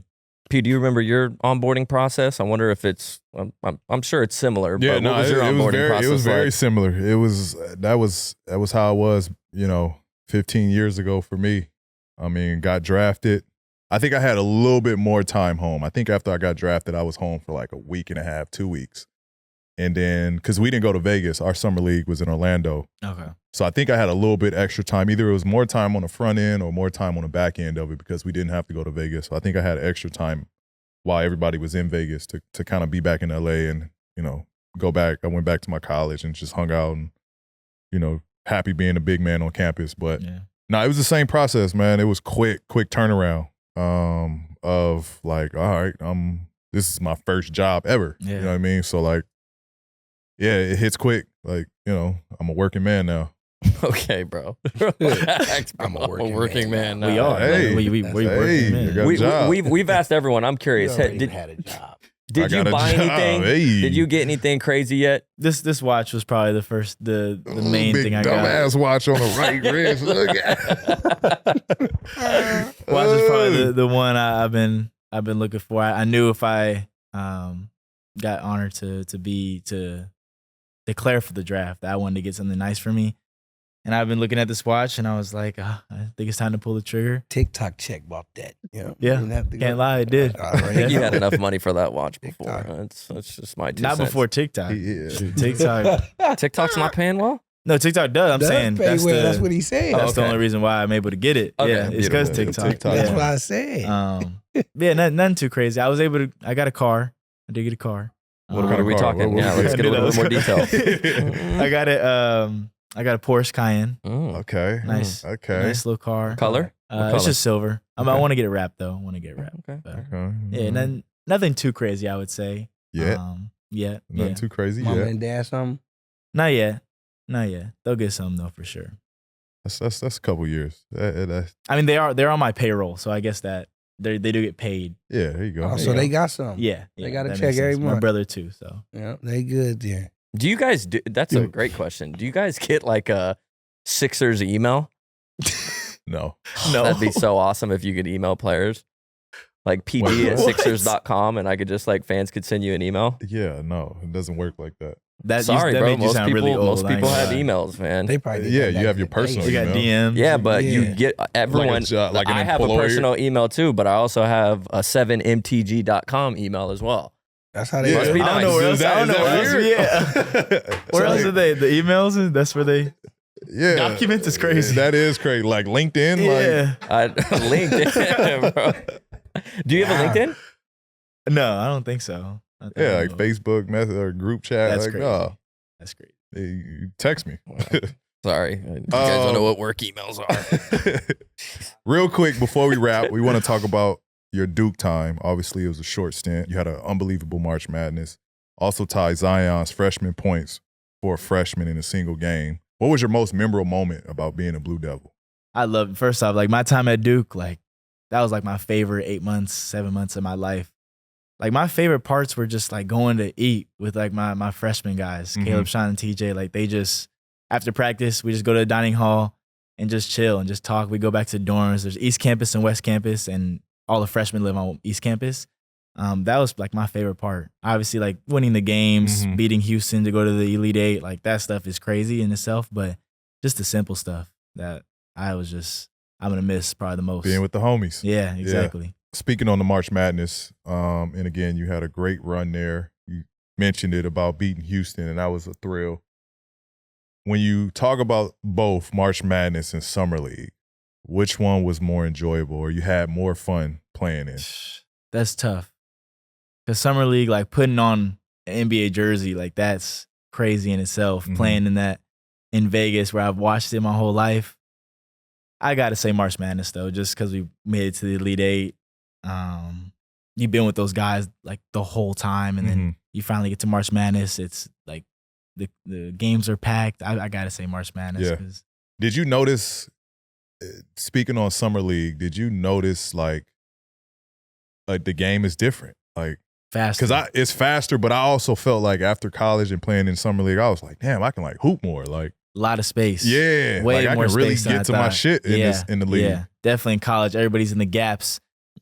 P, do you remember your onboarding process? I wonder if it's, I'm sure it's similar. Yeah, but what was your onboarding process? It was very like? similar. It was that was how it was, you know, 15 years ago for me. I mean, got drafted. I think I had a little bit more time home. I think after I got drafted, I was home for like a week and a half, 2 weeks. And then, because we didn't go to Vegas, our summer league was in Orlando. Okay. So I think I had a little bit extra time. Either it was more time on the front end or more time on the back end of it because we didn't have to go to Vegas. So I think I had extra time while everybody was in Vegas to kind of be back in LA and, you know, go back. I went back to my college and just hung out and, you know, happy being a big man on campus. But no, it was the same process, man. It was quick turnaround of like, all right, this is my first job ever. Yeah. You know what I mean? So like, yeah, it hits quick. Like, you know, I'm a working man now. Okay, bro. Relax, bro. I'm a working man now. We are. Hey, we working, man. I got a job. We've asked everyone. I'm curious. You already had a job. Did you buy anything? Hey. Did you get anything crazy yet? This watch was probably the main big thing I got. dumbass watch on the right wrist. Look at Watch is probably the one I've been looking for. I knew if I got honored to declare for the draft, I wanted to get something nice for me. And I've been looking at this watch, and I was like, I think it's time to pull the trigger. TikTok check bought that. You know, Yeah, didn't have to can't go. lie, it did. I think you had enough money for that watch before. TikTok. That's just my 2 Not cents. before TikTok. Yeah. Shoot, TikTok. TikTok's not paying well? No, TikTok does. I'm saying that's what he said. that's the okay. only reason why I'm able to get it. Okay. Yeah, it's because Yeah, TikTok. TikTok. That's Yeah. what I said. Yeah, nothing too crazy. I got a car. I did get a car. What are we car? talking? What Yeah, we let's get a little bit more detail. I got it. I got a Porsche Cayenne. Mm. Okay. Nice, Okay. nice little car. Color? What color? It's just silver. I Okay. want to get it wrapped though. I want to get it wrapped. Okay. But, Okay. yeah, nothing too crazy. I would say. Yeah. Yeah. Nothing Yeah. too crazy. Mama Yeah, and dad something? Not yet. Not yet. They'll get something though for sure. that's a couple years. I mean, they're on my payroll, so I guess that they do get paid. Yeah, there you go. Oh, There so you go. they got something. Yeah. They got a that check makes every sense. My month. brother too. So Yeah, they good then. Do you guys do? That's a great question. Do you guys get like a Sixers email? No. No. That'd be so awesome if you could email players. Like PD at What? Sixers.com, and I could just like fans could send you an email. Yeah, no, it doesn't work like that. Sorry, that bro. made you Most sound people, really old. most I ain't people gonna have lie. emails, man. They probably did Yeah, that you back have in your the personal day. You got email. DMs. Yeah, but you Yeah. get everyone. like an I have a employer. personal email too, but I also have a 7mtg.com email as well. That's how they Must do be it. I don't know where else. I don't know where else. Yeah. Where else are they? The emails? That's where they. Yeah, Documents is crazy. That is crazy. Like LinkedIn. Yeah. LinkedIn, bro. Do you have a LinkedIn? No, I don't think so. Like like Facebook message or group chat. That's like, crazy. oh, That's great. you text me. Sorry, you guys don't know what work emails are. Real quick before we wrap, we want to talk about your Duke time. Obviously, it was a short stint. You had an unbelievable March Madness. Also tied Zion's freshman points for a freshman in a single game. What was your most memorable moment about being a Blue Devil? I love, first off, like my time at Duke, like that was like my favorite 8 months, 7 months of my life. Like my favorite parts were just like going to eat with like my freshman guys, Mhm. Caleb, Sean, and TJ. Like they just, after practice, we just go to the dining hall and just chill and just talk. We go back to dorms. There's East Campus and West Campus, and all the freshmen live on East Campus. That was like my favorite part. Obviously, like winning the games, Mhm. beating Houston to go to the Elite Eight, like that stuff is crazy in itself. But just the simple stuff that I'm gonna miss probably the most. Being with the homies. Yeah, exactly. Speaking on the March Madness, and again, you had a great run there. You mentioned it about beating Houston, and that was a thrill. When you talk about both March Madness and Summer League, which one was more enjoyable or you had more fun playing in? That's tough. Cause Summer League, like putting on an NBA jersey, like that's crazy in itself. Mhm. Playing in that in Vegas where I've watched it my whole life. I gotta say March Madness though, just because we made it to the Elite Eight. You've been with those guys like the whole time, and then you finally get to March Madness. It's like the games are packed. I gotta say March Madness. Yeah. 'Cause Did you notice, speaking on Summer League, did you notice like the game is different? Like, faster. because it's faster, but I also felt like after college and playing in Summer League, I was like, damn, I can like hoop more. Like, a lot of space. yeah, Way like I more can really space than I get to my thought. shit in the league. Yeah, definitely in college. Everybody's in the gaps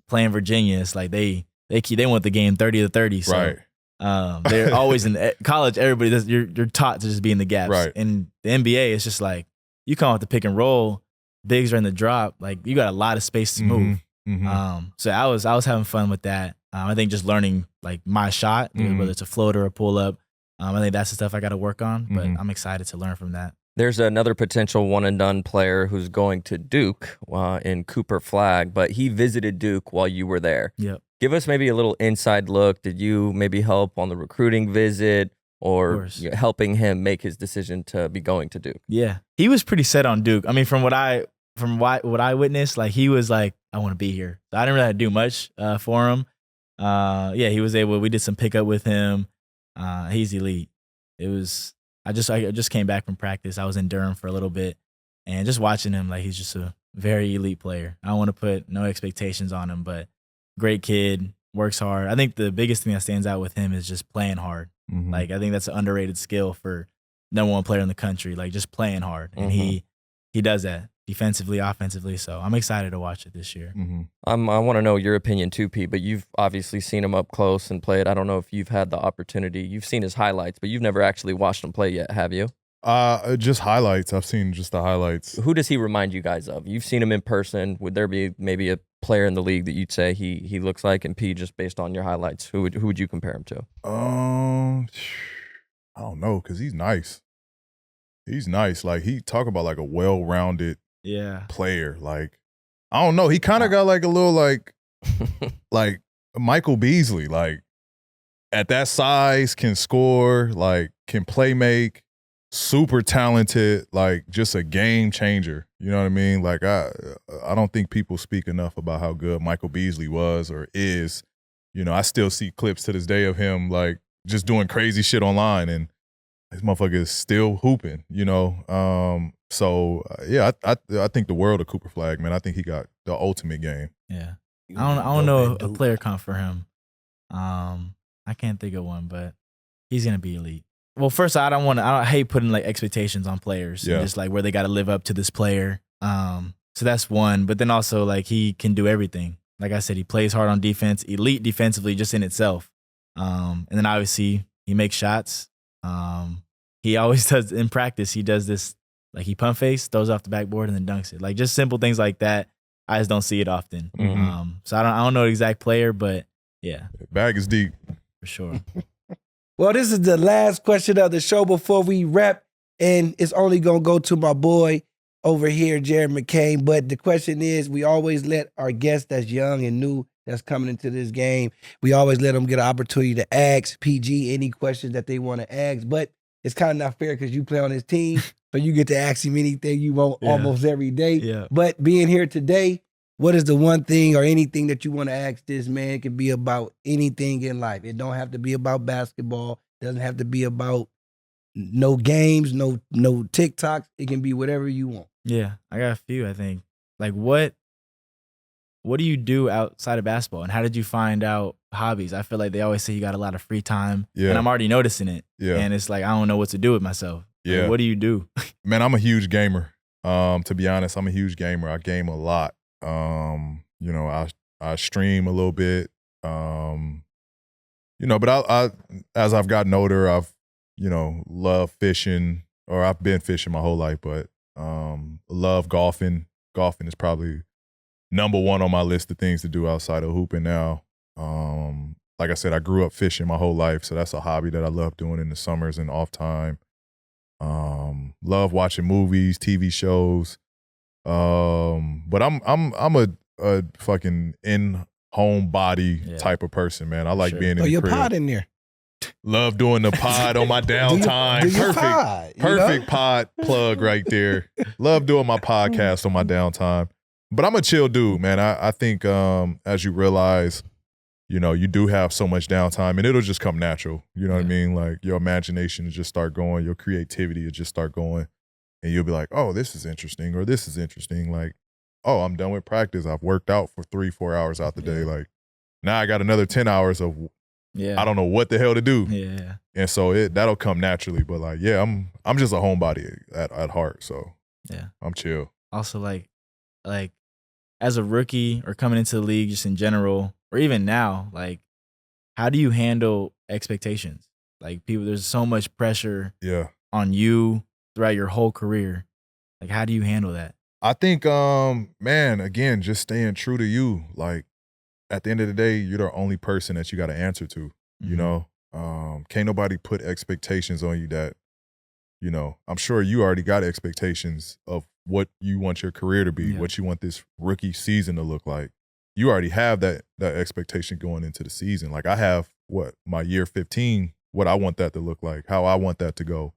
playing Virginia. It's like they want the game 30 to 30. So, Right. they're always in college. Everybody, you're taught to just be in the gaps. Right. In the NBA, it's just like you come off the pick and roll, bigs are in the drop. Like you got a lot of space to move. Mhm. So I was having fun with that. I think just learning like my shot, Mhm. whether it's a floater or pull up. I think that's the stuff I got to work on. But Mhm. I'm excited to learn from that. There's another potential one and done player who's going to Duke in Cooper Flagg, but he visited Duke while you were there. Yep. Give us maybe a little inside look. Did you maybe help on the recruiting visit or course. helping him make his decision to be going to Duke? Yeah, he was pretty set on Duke. I mean, from what I witnessed, like he was like, I want to be here. So I didn't really have to do much for him. Yeah, he was able. We did some pickup with him. He's elite. It was. I just came back from practice. I was in Durham for a little bit, and just watching him, like he's just a very elite player. I don't want to put no expectations on him, but great kid, works hard. I think the biggest thing that stands out with him is just playing hard. Mhm. Like I think that's an underrated skill for #1 player in the country. Like just playing hard, and he does that defensively, offensively. So I'm excited to watch it this year. Mhm. I want to know your opinion too, Pete, but you've obviously seen him up close and played. I don't know if you've had the opportunity. You've seen his highlights, but you've never actually watched him play yet, have you? Just highlights. I've seen just the highlights. Who does he remind you guys of? You've seen him in person. Would there be maybe a player in the league that you'd say he looks like? And P, just based on your highlights, who would you compare him to? I don't know, because he's nice. He's nice. Like he talk about like a well-rounded Yeah. player. Like, I don't know. He kind of got like a little like Michael Beasley. Like at that size, can score, like can play make, super talented, like just a game changer. You know what I mean? Like I don't think people speak enough about how good Michael Beasley was or is. You know, I still see clips to this day of him like just doing crazy shit online, and this motherfucker is still hooping, you know. Yeah, I think the world of Cooper Flagg, man. I think he got the ultimate game. Yeah. I don't know a player comp for him. I can't think of one, but he's gonna be elite. Well, first, I hate putting like expectations on players, and just like where they got to live up to this player. So that's one. But then also like he can do everything. Like I said, he plays hard on defense, elite defensively just in itself. And then obviously he makes shots. He always does in practice. He does this like he pump face, throws off the backboard, and then dunks it. Like just simple things like that. I just don't see it often. So I don't know the exact player, but yeah, bag is deep for sure. Well, this is the last question of the show before we wrap, and it's only going to go to my boy over here, Jared McCain. But the question is, we always let our guests that's young and new that's coming into this game, we always let them get an opportunity to ask PG any questions that they want to ask. But it's kind of not fair because you play on his team, so you get to ask him anything you want almost every day. Yeah. But being here today, what is the one thing or anything that you want to ask this man? It can be about anything in life. It don't have to be about basketball. It doesn't have to be about no games, no TikToks. It can be whatever you want. Yeah, I got a few, I think. Like what do you do outside of basketball? And how did you find out hobbies? I feel like they always say you got a lot of free time. Yeah. And I'm already noticing it. Yeah. And it's like I don't know what to do with myself. Yeah. Like, what do you do? Man, I'm a huge gamer. To be honest, I'm a huge gamer. I game a lot. You know, I stream a little bit. You know, but I as I've gotten older, I've, you know, loved fishing, or I've been fishing my whole life, but love golfing. Golfing is probably number one on my list of things to do outside of hooping now. Like I said, I grew up fishing my whole life, so that's a hobby that I love doing in the summers and off time. Love watching movies, TV shows. But I'm a fucking in-home body type of person, man. I like being in the your crib. pod in there. Love doing the pod on my downtime. do your pod, Perfect pod plug right there. Love doing my podcast on my downtime. But I'm a chill dude, man. I think as you realize, you know, you do have so much downtime and it'll just come natural. You know what I mean? Like your imagination will just start going, your creativity will just start going. And you'll be like, oh, this is interesting, or this is interesting. Like, oh, I'm done with practice. I've worked out for 3-4 hours out the day. Like now I got another 10 hours of I don't know what the hell to do. Yeah. And so that'll come naturally. But like, yeah, I'm just a homebody at heart. So yeah, I'm chill. Also like as a rookie or coming into the league just in general, or even now, like how do you handle expectations? Like there's so much pressure on you throughout your whole career. Like how do you handle that? I think, man, again, just staying true to you. Like at the end of the day, you're the only person that you got to answer to, you know? Can't nobody put expectations on you that, you know, I'm sure you already got expectations of what you want your career to be, what you want this rookie season to look like. You already have that expectation going into the season. Like I have my year 15, what I want that to look like, how I want that to go.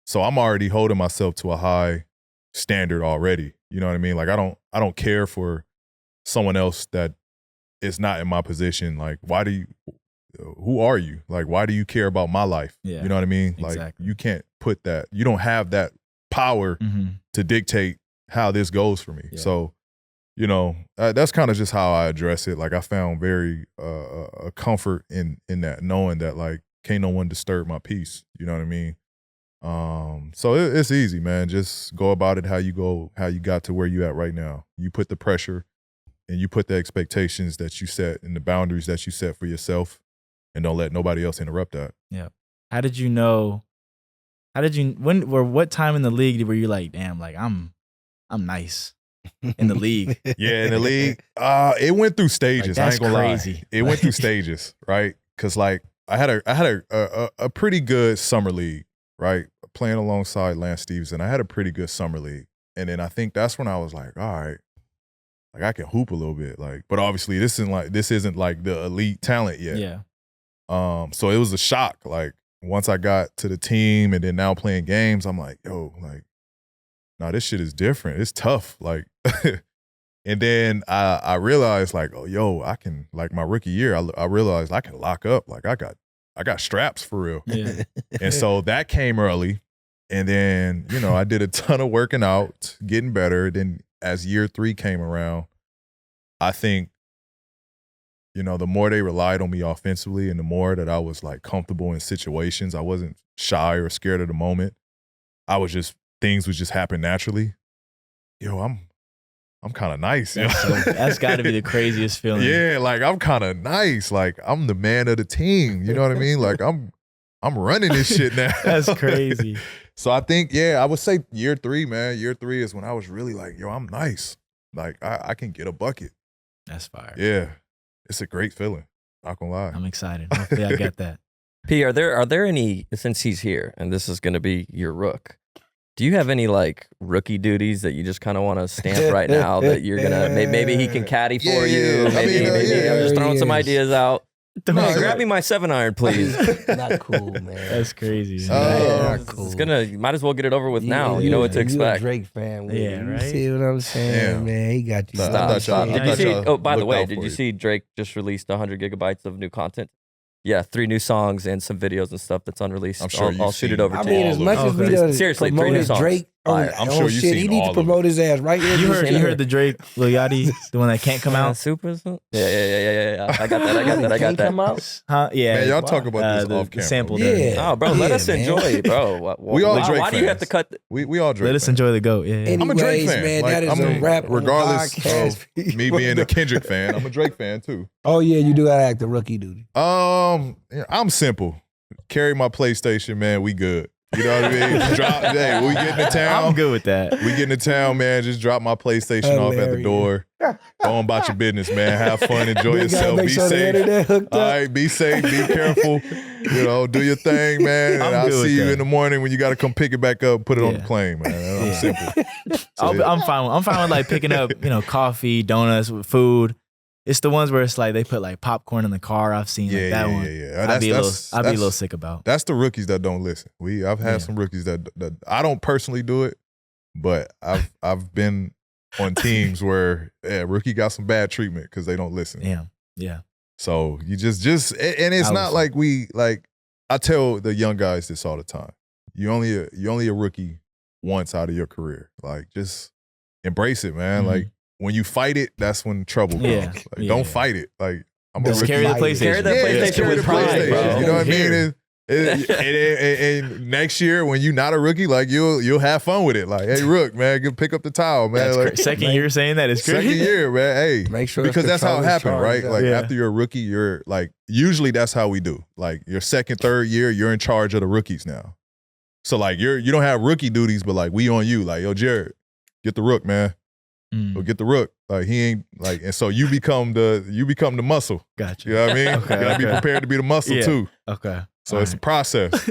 So I'm already holding myself to a high standard already. You know what I mean? Like I don't care for someone else that is not in my position. Like who are you? Like why do you care about my life? Yeah, you know what I mean? Exactly. Like you can't put that, you don't have that power to dictate how this goes for me. So, you know, that's kind of just how I address it. Like I found very a comfort in that, knowing that like can't no one disturb my peace. You know what I mean? So it's easy, man. Just go about it how you got to where you at right now. You put the pressure and you put the expectations that you set and the boundaries that you set for yourself, and don't let nobody else interrupt that. Yeah. What time in the league were you like, damn, like I'm nice in the league? Yeah, in the league. It went through stages. Like, I ain't gonna crazy. lie. It went through stages, right? Cause like I had a pretty good summer league, right? Playing alongside Lance Stevenson. I had a pretty good summer league. And then I think that's when I was like, all right, like I can hoop a little bit. Like, but obviously this isn't like the elite talent yet. Yeah. So it was a shock. Like once I got to the team and then now playing games, I'm like, yo, like, nah, this shit is different. It's tough. Like, and then I realized like, oh, yo, I can, like my rookie year, I realized I can lock up. Like I got straps for real. Yeah. And so that came early. And then, you know, I did a ton of working out, getting better. Then as year 3 came around, I think, you know, the more they relied on me offensively and the more that I was like comfortable in situations, I wasn't shy or scared of the moment. Things would just happen naturally. Yo, I'm kind of nice. You know? That's got to be the craziest feeling. Yeah, like I'm kind of nice. Like I'm the man of the team. You know what I mean? Like I'm running this shit now. That's crazy. So I think, yeah, I would say year 3, man. Year 3 is when I was really like, yo, I'm nice. Like I can get a bucket. That's fire. Yeah, it's a great feeling. Not gonna lie. I'm excited. Hopefully I get that. P, are there any, since he's here and this is going to be your rook, do you have any like rookie duties that you just kind of want to stamp right now that you're gonna maybe he can caddy for you? Maybe I'm just throwing some ideas out. Hey, grab me my 7-iron, please. Not cool, man. That's crazy. Not cool. You might as well get it over with now. You know what to expect. You a Drake fan. Yeah, You right? see what I'm saying, man? He got you. Stop. Did you see? Oh, by the looked way, out did for you you. see Drake just released 100 gigabytes of new content? Yeah, 3 new songs and some videos and stuff that's unreleased. I'm sure I'll shoot it over I to mean, you. as much as we Okay. done Seriously, 3 new promoted songs. Drake on, I'm on sure you've shit, seen he needs all to of it. promote his ass right here. You heard the Drake Lil Yachty, the one that can't come out? Super? Yeah. I got that. Can't come out? Huh? Yeah. Man, y'all talk about this the off camera. sample Yeah. there. Oh, bro, let Yeah, us man. enjoy it, bro. We all Drake Why do you have fans. to cut? We all Drake Let us fans. enjoy the GOAT. Yeah. I'm a Drake Anyways, fan. man, Like, that is I mean, a wrap. regardless podcast. of me being a Kendrick fan, I'm a Drake fan too. Oh yeah, you do gotta act the rookie duty. Yeah, I'm simple. Carry my PlayStation, man. We good. You know what I mean? Hey, we get into town. I'm good with that. We get into town, man. Just drop my PlayStation off at the door. Go on about your business, man. Have fun. Enjoy We gotta yourself. make Be sure the safe. internet hooked All up. right, be safe. Be careful. You know, do your thing, man. And I'm I'll good with see you that. in the morning when you got to come pick it back up, put it on the Yeah. plane, man. I'm Yeah. simple. I'm fine. I'm fine with like picking up, coffee, donuts, with food. It's the ones where it's like they put like popcorn in the car. I've seen like that one. Yeah. I'd be a little sick about. That's the rookies that don't listen. I've had some rookies that I don't personally do it, but I've been on teams where rookie got some bad treatment because they don't listen. Yeah. So you just and it's not like I tell the young guys this all the time. You only a rookie once out of your career. Like just embrace it, man. Mhm. Like when you fight it, that's when trouble comes. Yeah. Like, don't fight it. Like I'm a Just rookie. carry the Fight it. PlayStation. Carry that Yeah, PlayStation just carry with the pride, PlayStation. bro. You know what I mean? Here. And next year when you're not a rookie, like you'll have fun with it. Like, hey, Rook, man, pick up the towel, man. That's Like, crazy. Second year saying that is crazy. second year, man. Hey, Make sure because it's that's how it controller's happened, right? charged up. Like Yeah. after you're a rookie, you're like usually that's how we do. Like your second, third year, you're in charge of the rookies now. So like you don't have rookie duties, but like we on you. Like yo, Jared, get the Rook, man. Go get the Rook. Like he ain't like, and so you become the muscle. Gotcha. You know what I mean? Okay, You gotta be okay. prepared to be the muscle Yeah. too. Okay. So All it's a right. process.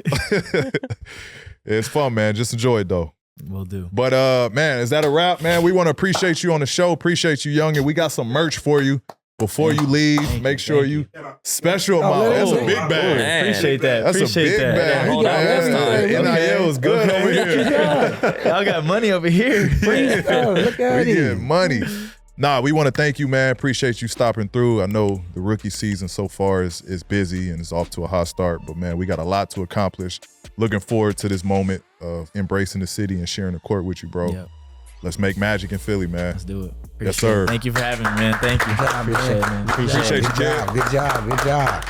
It's fun, man. Just enjoy it though. Will do. But man, is that a wrap, man? We want to appreciate you on the show. Appreciate you, Young, and we got some merch for you. Before you leave, make sure you special amount. That's a big bag. Man. Appreciate that. That's Appreciate a big that. bag. Hold on, man. this time. NIL is good over here. Y'all got money over here. Look at We it. get money. Nah, we want to thank you, man. Appreciate you stopping through. I know the rookie season so far is busy and it's off to a hot start, but man, we got a lot to accomplish. Looking forward to this moment of embracing the city and sharing the court with you, bro. Yep. Let's make magic in Philly, man. Let's do it. Yes, Appreciate sir. it. Thank you for having me, man. Thank you. Good job, Appreciate it, man. Appreciate Appreciate it. you, Jared. Good job.